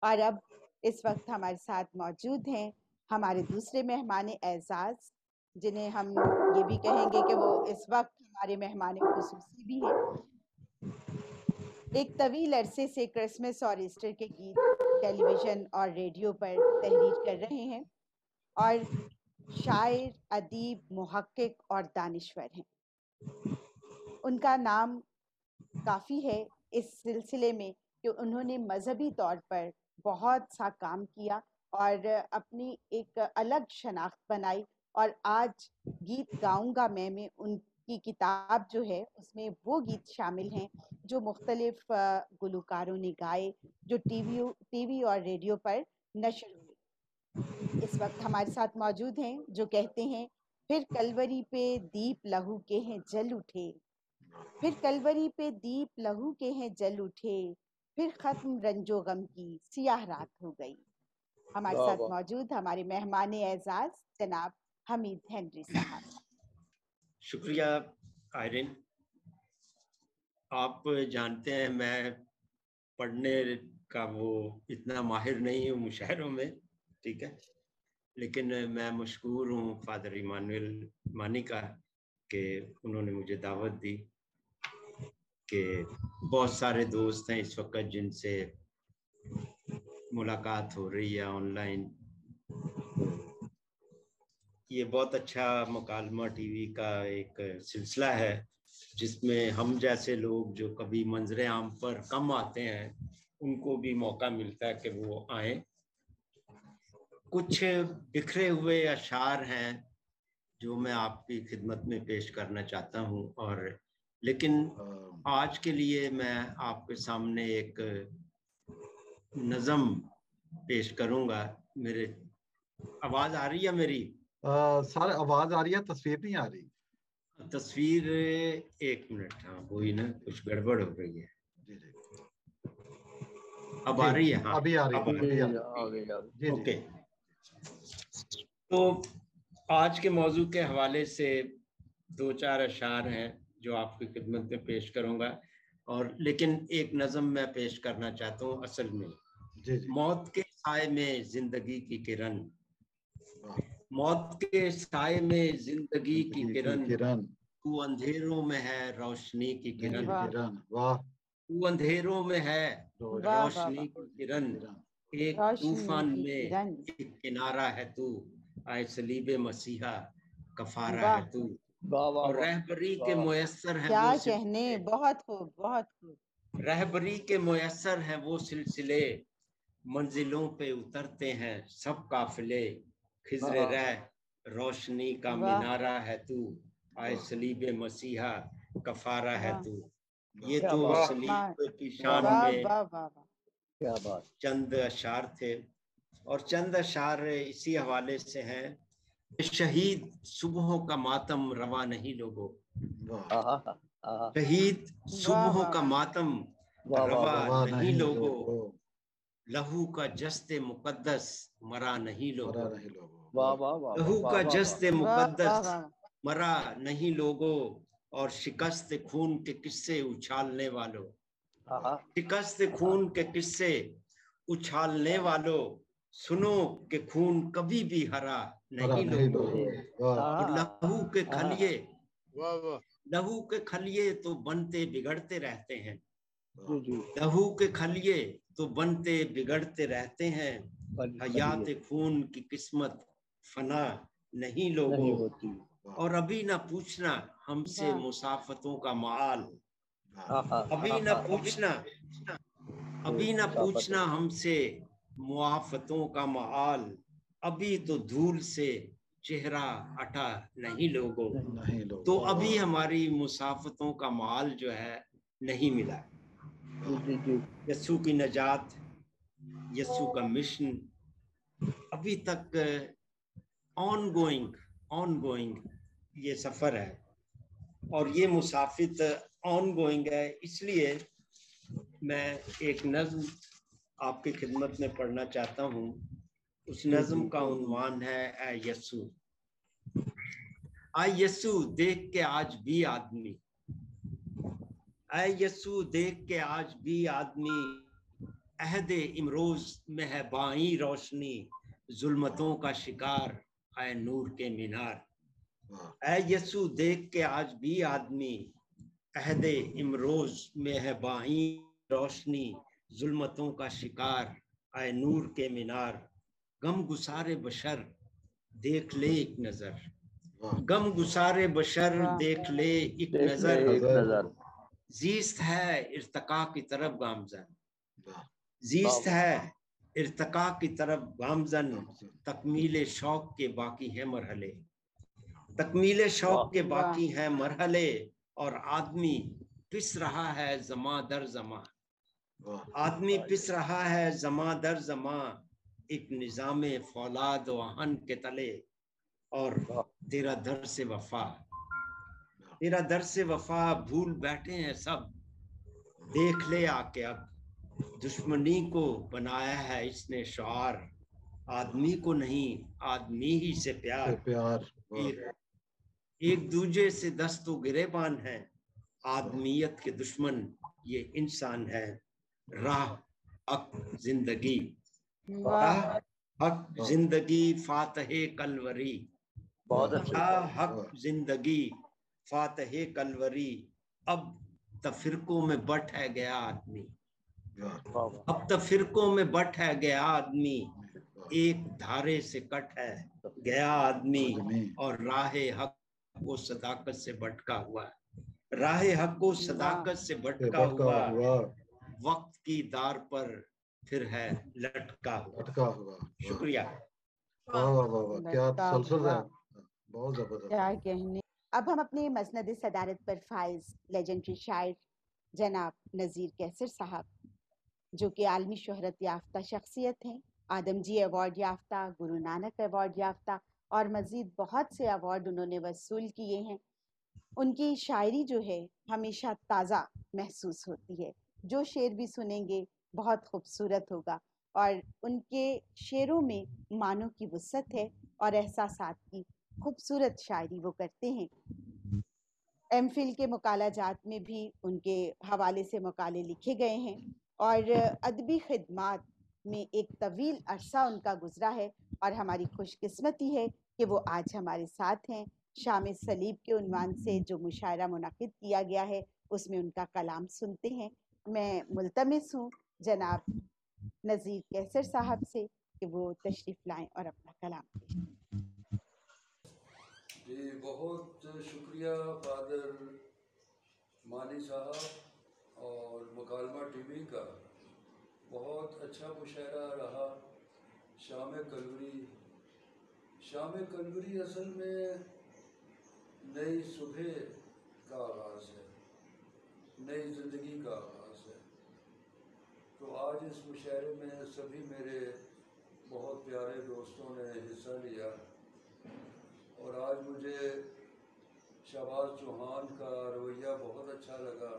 اور اب اس وقت ہمارے ساتھ موجود ہیں ہمارے دوسرے مہمان اعزاز، جنہیں ہم یہ بھی کہیں گے کہ وہ اس وقت ہمارے مہمان خصوصی بھی ہیں۔ ایک طویل عرصے سے کرسمس اور ایسٹر کے گیت ٹیلی ویژن اور ریڈیو پر تحریر کر رہے ہیں، اور شاعر، ادیب، محقق اور دانشور ہیں۔ ان کا نام کافی ہے اس سلسلے میں کہ انہوں نے مذہبی طور پر بہت سا کام کیا اور اپنی ایک الگ شناخت بنائی، اور آج گیت گاؤں گا میں ان کی کتاب جو ہے اس میں وہ گیت شامل ہیں جو مختلف گلوکاروں نے گائے، جو ٹی وی اور ریڈیو پر نشر ہوئے۔ اس وقت ہمارے ساتھ موجود ہیں جو کہتے ہیں، پھر کلوری پہ دیپ لہو کے ہیں جل اٹھے، پھر کلوری پہ دیپ لہو کے ہیں جل اٹھے، پھر ختم رنج و غم کی سیاہ رات ہو گئی۔ ہمارے ساتھ موجود ہمارے مہمان اعزاز جناب حمید ہنری صاحب۔ شکریہ آئرن۔ آپ جانتے ہیں میں پڑھنے کا وہ اتنا ماہر نہیں ہوں مشاعروں میں، ٹھیک ہے، لیکن میں مشکور ہوں فادر ایمانویل مانی کا کہ انہوں نے مجھے دعوت دی، کہ بہت سارے دوست ہیں اس وقت جن سے ملاقات ہو رہی ہے آن لائن. یہ بہت اچھا مکالمہ ٹی وی کا ایک سلسلہ ہے جس میں ہم جیسے لوگ جو کبھی منظر عام پر کم آتے ہیں ان کو بھی موقع ملتا ہے کہ وہ آئیں. کچھ بکھرے ہوئے اشعار ہیں جو میں آپ کی خدمت میں پیش کرنا چاہتا ہوں، اور لیکن آج کے لیے میں آپ کے سامنے ایک نظم پیش کروں گا. میرے آواز آ رہی ہے میری؟ سارے آواز آ رہی ہے، تصویر نہیں آ رہی. تصویر ایک منٹ، ہاں وہی نا کچھ گڑبڑ ہو رہی ہے. جی جی اب آ رہی ہے؟ ہاں ابھی آ رہی ہے. اوکے. تو آج کے موضوع کے حوالے سے 2-4 اشعار ہیں جو آپ کی خدمت میں پیش کروں گا، اور لیکن ایک نظم میں پیش کرنا چاہتا ہوں اصل میں. موت کے سائے میں زندگی کی کرن، موت کے سائے میں زندگی کی کرن، تو اندھیروں میں ہے روشنی کی کرن، تو اندھیروں میں ہے روشنی کی کرن، ایک طوفان میں ایک کنارہ ہے تو، آئے صلیب مسیحا کفارہ ہے تو، اور رہبری کے میسر ہیں وہ کہنے، بہت خوب بہت خوب. رہبری کے میسر ہیں وہ سلسلے، منزلوں پہ اترتے ہیں سب قافلے، خضر رہ روشنی کا مینارہ ہے تو، آئے صلیب مسیحا کفارہ ہے تو. یہ تو صلیب کی شان میں چند اشعار تھے، اور چند اشعار اسی حوالے سے ہیں کہ شہید صبحوں کا ماتم روا نہیں لوگو، شہید صبحوں کا ماتم روا نہیں لوگو، لہو کا جست مقدس مرا نہیں لوگو، لہو کا جست مقدس مرا نہیں لوگو، اور شکست خون کے قصے اچھالنے والوں، شکست خون کے قصے اچھالنے والوں، سنو کہ خون کبھی بھی ہرا نہیں لوگو، اور لہو کے کھلیے، لہو کے کھلیے تو بنتے بگڑتے رہتے ہیں، لہو کے کھلیے تو بنتے بگڑتے رہتے ہیں، حیات خون کی قسمت فنا نہیں لوگو، اور ابھی نہ پوچھنا ہم سے مسافتوں کا معال، ابھی نہ پوچھنا، ابھی نہ پوچھنا ہم سے معافتوں کا معال، ابھی تو دھول سے چہرہ ہٹا نہیں لوگو، تو ابھی ہماری مسافتوں کا معال جو ہے نہیں ملا. یسوع کی نجات، یسوع کا مشن ابھی تک آن گوئنگ یہ سفر ہے، اور یہ مسافت آن گوئنگ ہے. اس لیے میں ایک نظم آپ کی خدمت میں پڑھنا چاہتا ہوں. اس نظم کا عنوان ہے اے یسوع. اے یسوع دیکھ کے آج بھی آدمی، اے یسوع دیکھ کے آج بھی آدمی، عہد امروز میں ہے بائیں روشنی، ظلمتوں کا شکار اے نور کے مینار. اے یسوع دیکھ کے آج بھی آدمی، عہد امروز میں ہے بائیں روشنی، ظلمتوں کا شکار اے نور کے مینار. غم گسارے بشر دیکھ لے ایک نظر، غم گسارے بشر دیکھ لے ایک نظر، زیست ہے ارتقا کی طرف گامزن، زیست ہے ارتقا کی طرف گامزن، تکمیل شوق کے باقی ہیں مرحلے، تکمیل شوق کے باقی ہیں مرحلے، اور آدمی پس رہا ہے زماں در زماں، آدمی پس رہا ہے زماں در زماں، ایک نظام فولاد و آہن کے تلے، اور تیرا در سے وفا، تیرا در سے وفا بھول بیٹھے ہیں سب، دیکھ لے آ کے اب دشمنی کو بنایا ہے اس نے شعار، آدمی کو نہیں آدمی ہی سے پیار، ایک دوجے سے دست و گریبان ہے، आदमियत के दुश्मन ये इंसान है। राह हक जिंदगी, राह हक जिंदगी फातहे कलवरी, राह हक जिंदगी फातहे कलवरी, अब तफिरकों में बट है गया आदमी, अब तफिरकों में बट है गया आदमी, एक धारे से कट है गया आदमी, और राहे हक को सदाकत से भटका हुआ, राहे हक को सदाकत से भटका हुआ, वक्त की दार पर फिर है लटका हुआ। शुक्रिया। वाह वाह वाह वाह, क्या तसल्सल है, बहुत जबरदस्त। क्या कहने। अब हम अपने मसनद सदारत पर फाइज लेजेंडरी शायर जनाब नज़ीर कैसर साहब, जो कि आलमी शोहरत याफ्ता शख्सियत हैं, आदमजी अवार्ड याफ्ता, गुरु नानक अवार्ड याफ्ता और मज़ीद बहुत से अवार्ड उन्होंने वसूल किए हैं। उनकी शायरी जो है हमेशा ताज़ा महसूस होती है, जो शेर भी सुनेंगे बहुत खूबसूरत होगा, और उनके शेरों में मानों की वुसअत है और एहसासात की खूबसूरत शायरी वो करते हैं। एमफिल के मुकालाजात में भी उनके हवाले से मकाले लिखे गए हैं और अदबी खिदमात में एक तवील अरसा उनका गुजरा है, और हमारी खुशकिस्मती है कि वो आज हमारे साथ हैं। शाम सलीब के उन्वान से जो मुशायरा मुनाकिद किया गया है उसमें उनका कलाम सुनते हैं। मैं मुल्तमिस हूँ जनाब नज़ीर कैसर साहब से कि वो तशरीफ़ लाएं और अपना कलाम दें। जी बहुत शुक्रिया फादर मानी साहब और मुकालमा टीवी का, बहुत अच्छा मुशायरा रहा। शाम कलवरी, शाम कलवरी असल में नई सुबह का आगाज़ है, नई ज़िंदगी का आगाज़ है। तो आज इस मुशायरे में सभी मेरे बहुत प्यारे दोस्तों ने हिस्सा लिया, और आज मुझे शहबाज चौहान का रवैया बहुत अच्छा लगा।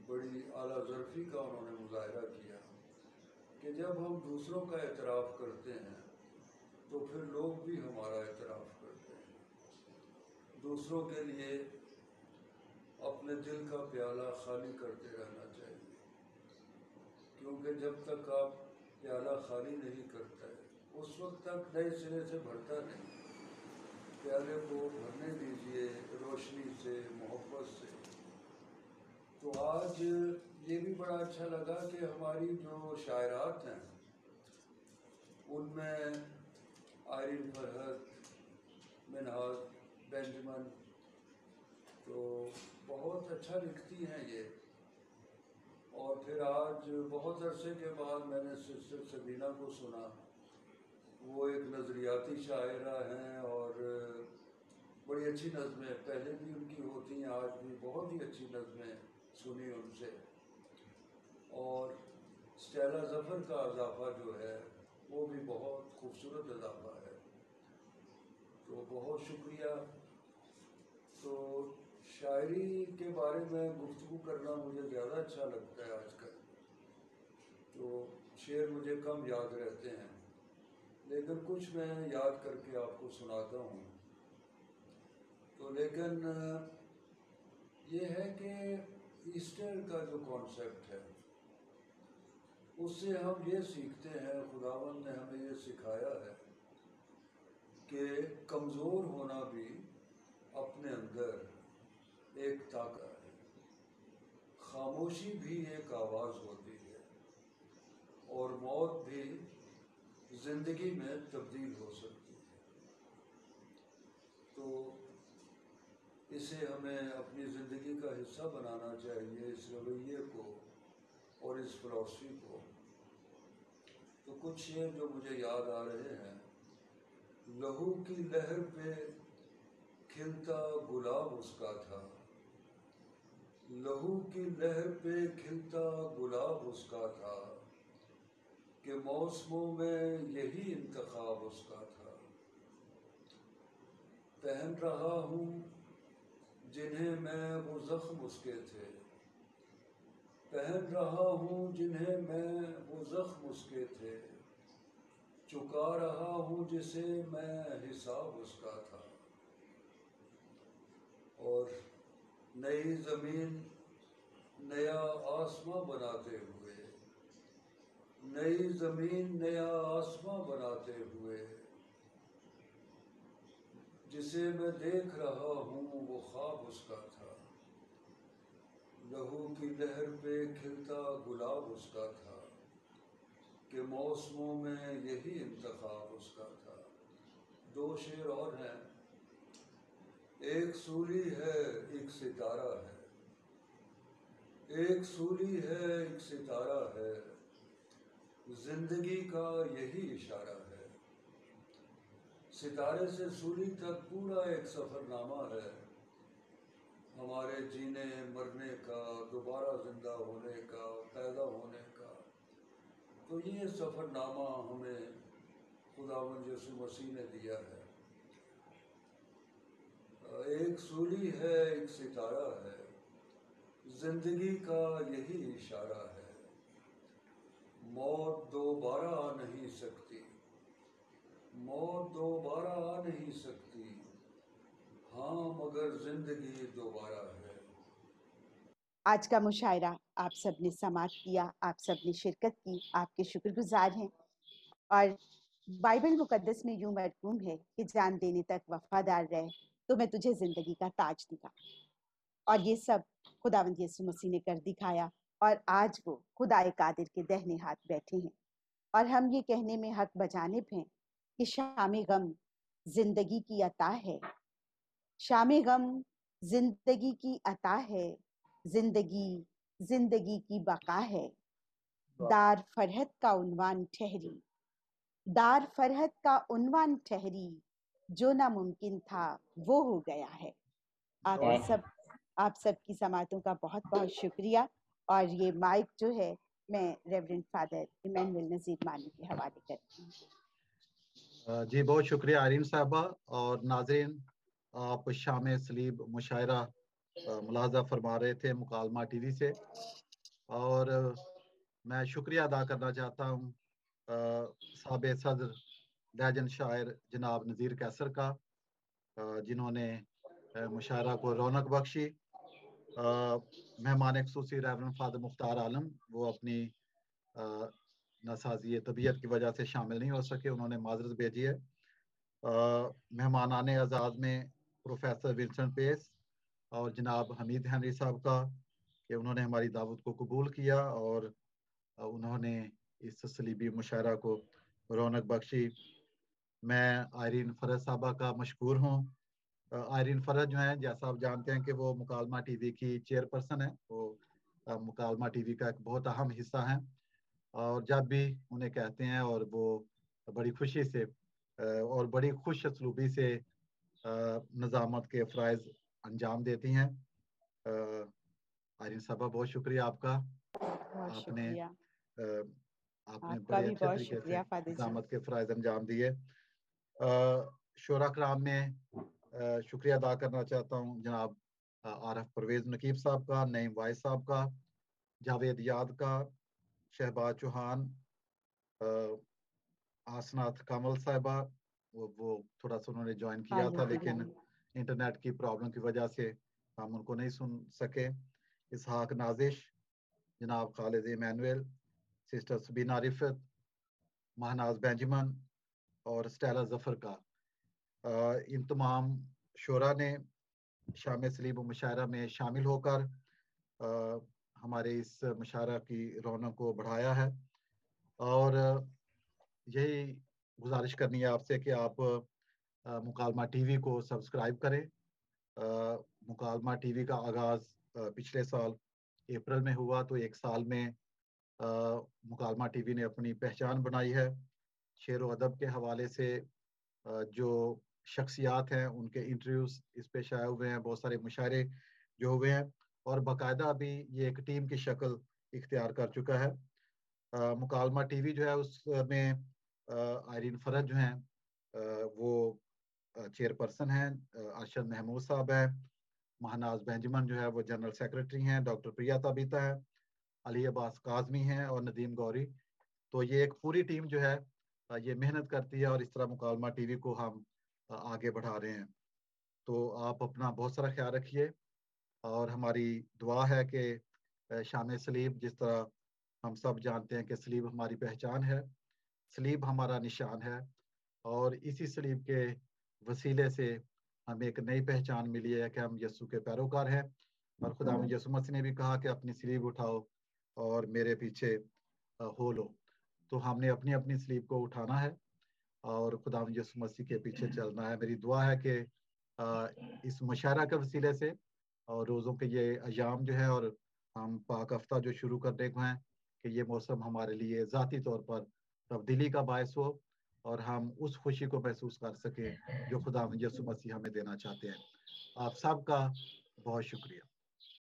बड़ी आला ज़र्फ़ी का उन्होंने मुज़ाहरा किया कि जब हम दूसरों का एतराफ़ करते हैं तो फिर लोग भी हमारा एतराफ़ करते हैं। दूसरों के लिए अपने दिल का प्याला खाली करते रहना चाहिए, क्योंकि जब तक आप प्याला खाली नहीं करते उस वक्त तक नए सिरे से भरता नहीं। प्याले को भरने दीजिए रोशनी से, मोहब्बत से। तो आज ये भी बड़ा अच्छा लगा कि हमारी जो शायरात हैं उनमें आयरिन फरहत, मिनहाज बेंजमन, तो बहुत अच्छा लिखती हैं ये। और फिर आज बहुत अरसे के बाद मैंने सिस्टर सबीना को सुना। वो एक नज़रियाती शायरा हैं और बड़ी अच्छी नज़में पहले भी उनकी होती हैं, आज भी बहुत ही अच्छी नज़में सुनी उनसे। और स्टेला ज़फ़र का इजाफ़ा जो है वो भी बहुत खूबसूरत इजाफ़ा है, तो बहुत शुक्रिया। तो शायरी के बारे में गुफ्तगू करना मुझे ज़्यादा अच्छा लगता है आजकल। तो शेर मुझे कम याद रहते हैं, लेकिन कुछ मैं याद करके आपको सुनाता हूँ। तो लेकिन ये है कि ईस्टर का जो कॉन्सेप्ट है उससे हम ये सीखते हैं, खुदावंद ने हमें ये सिखाया है कि कमज़ोर होना भी अपने अंदर एक ताकत है, खामोशी भी एक आवाज़ होती है, और मौत भी ज़िंदगी में तब्दील हो सकती है। तो इसे हमें अपनी ज़िंदगी का हिस्सा बनाना चाहिए, इस रवैये को और इस फ़िलॉसफी को। तो कुछ शेर जो मुझे याद आ रहे हैं। लहू की लहर पे खिलता गुलाब उसका था, लहू की लहर पे खिलता गुलाब उसका था, कि मौसमों में यही इंतखाब उसका था। पहन रहा हूँ जिन्हें मैं वो ज़ख्म उसके थे, पहन रहा हूँ जिन्हें मैं वो ज़ख्म उसके थे, चुका रहा हूँ जिसे मैं हिसाब उसका था। और नई ज़मीन नया आसमां बनाते हुए, नई ज़मीन नया आसमां बनाते हुए, जिसे मैं देख रहा हूँ वो ख्वाब उसका था, लहू की लहर पे खिलता गुलाब उसका था, कि मौसमों में यही इंतखाब उसका था। 2 शेर और हैं। एक सूली है एक सितारा है, एक सूली है एक सितारा है, जिंदगी का यही इशारा है। सितारे से सूली तक पूरा एक सफ़रनामा है, हमारे जीने मरने का, दोबारा जिंदा होने का, पैदा होने का। तो ये सफ़रनामा हमें खुदावंद यीशु मसीह ने दिया है। एक सूली है एक सितारा है, जिंदगी का यही इशारा है। मौत दोबारा आ नहीं सकती, मौत दोबारा आ नहीं सकती, हाँ मगर जिंदगी दोबारा है। आज का मुशायरा आप सब ने समाअत किया, आप सब ने शिरकत की, आपके शुक्रगुजार हैं। और बाइबल मुकद्दस में यूं मरकूम है कि जान देने तक वफादार रहे तो मैं तुझे जिंदगी का ताज दूंगा। और ये सब खुदावंद यीशु मसीह ने कर दिखाया, और आज वो खुदाए कादिर के दाहिने हाथ बैठे हैं। और हम ये कहने में हक बजानिब हैं कि शामे गम जिंदगी की अता है, शामे गम जिंदगी की अता है, जिंदगी जिंदगी की बका है। दार फरहत का उन्वान ठहरी, दार फरहत का उन्वान ठहरी, जो नामुमकिन था वो हो गया है। आप सब की समातों का बहुत बहुत शुक्रिया। और ये माइक जो है मैं रेवरेंड फादर इमैनुअल नज़ीर मानी के हवाले करती हूँ। जी बहुत शुक्रिया आरीन साहबा। और नाज़रीन, आप शाम सलीब मुशायरा मुलाहजा फरमा रहे थे मुकालमा टीवी से, और मैं शुक्रिया अदा करना चाहता हूँ साबिक़ सदर लेजेंड शायर जनाब नज़ीर कैसर का, जिन्होंने मुशायरा को रौनक बख्शी। मेहमान खुसूसी रेवरेंड फादर मुख्तार आलम, वो अपनी नासाजी तबीयत की वजह से शामिल नहीं हो सके, उन्होंने माजरत भेजी है। मेहमान आने आज़ाद में प्रोफेसर विंसेंट पेस और जनाब हमीद हेनरी साहब का, कि उन्होंने हमारी दावत को कबूल किया और उन्होंने इस सलीबी मुशायरा को रौनक बख्शी। मैं आयरीन फरज साहबा का मशकूर हूँ। आयरीन फरज जो हैं, जैसा आप जानते हैं कि वो मुकालमा टीवी की चेयरपर्सन है, वो मुकालमा टीवी का एक बहुत अहम हिस्सा है। और जब भी उन्हें कहते हैं और वो बड़ी खुशी से और बड़ी खुश असलूबी से निज़ामत के फ़राइज़ अंजाम देती हैं। आयरीन साहबा बहुत शुक्रिया आपका, आपने बड़े अच्छे तरीके से निज़ामत के फ़राइज़ अंजाम दिए। शोरा कराम में शुक्रिया अदा करना चाहता हूँ जनाब आरफ परवेज़ नकीब साहब का, नईम वाइस साहब का, जावेद याद का, शहबाज चौहान, आसनाथ कामल साहिबा, वो थोड़ा सा उन्होंने ज्वाइन किया था लेकिन इंटरनेट की प्रॉब्लम की वजह से हम उनको नहीं सुन सके। इसहाक नाजिश, जनाब खालिद इमैनुअल, सिस्टर सबीना रिफत, महनाज बेंजमन और स्टेला जफर का, इन तमाम शोरा ने शाम सलीब मुशायरा में शामिल होकर हमारे इस मुशायरा की रौनक को बढ़ाया है। और यही गुजारिश करनी है आपसे कि आप मुकालमा टीवी को सब्सक्राइब करें। मुकालमा टीवी का आगाज़ पिछले साल अप्रैल में हुआ, तो 1 साल में मुकालमा टीवी ने अपनी पहचान बनाई है। शेर व अदब के हवाले से जो शख्सियात हैं उनके इंटरव्यूज इस पे शाये हुए हैं, बहुत सारे मुशायरे जो हुए हैं, और बाकायदा अभी ये एक टीम की शक्ल इख्तियार कर चुका है। मुकालमा टीवी जो है उसमें आयरीन फरज जो हैं वो चेयरपर्सन हैं, अरशद महमूद साहब हैं, महनाज बेंजमन जो है वो जनरल सेक्रेटरी हैं, डॉक्टर प्रिया ताबिता है, अली अब्बास काजमी हैं और नदीम गौरी। तो ये एक पूरी टीम जो है ये मेहनत करती है और इस तरह मुकालमा टीवी को हम आगे बढ़ा रहे हैं। तो आप अपना बहुत सारा ख्याल रखिए اور ہماری دعا ہے کہ شام صلیب، جس طرح ہم سب جانتے ہیں کہ صلیب ہماری پہچان ہے، صلیب ہمارا نشان ہے، اور اسی صلیب کے وسیلے سے ہمیں ایک نئی پہچان ملی ہے کہ ہم یسوع کے پیروکار ہیں، اور خدا یسوع مسیح نے بھی کہا کہ اپنی صلیب اٹھاؤ اور میرے پیچھے ہو لو۔ تو ہم نے اپنی اپنی صلیب کو اٹھانا ہے اور خدا یسوع مسیح کے پیچھے چلنا ہے۔ میری دعا ہے کہ اس مشاعرہ کے وسیلے سے اور روزوں کے یہ ایام جو ہے اور ہم پاک ہفتہ جو شروع کرنے کو ہیں، کہ یہ موسم ہمارے لیے ذاتی طور پر تبدیلی کا باعث ہو اور ہم اس خوشی کو محسوس کر سکیں جو خدا یسوع مسیح ہمیں دینا چاہتے ہیں۔ آپ سب کا بہت شکریہ۔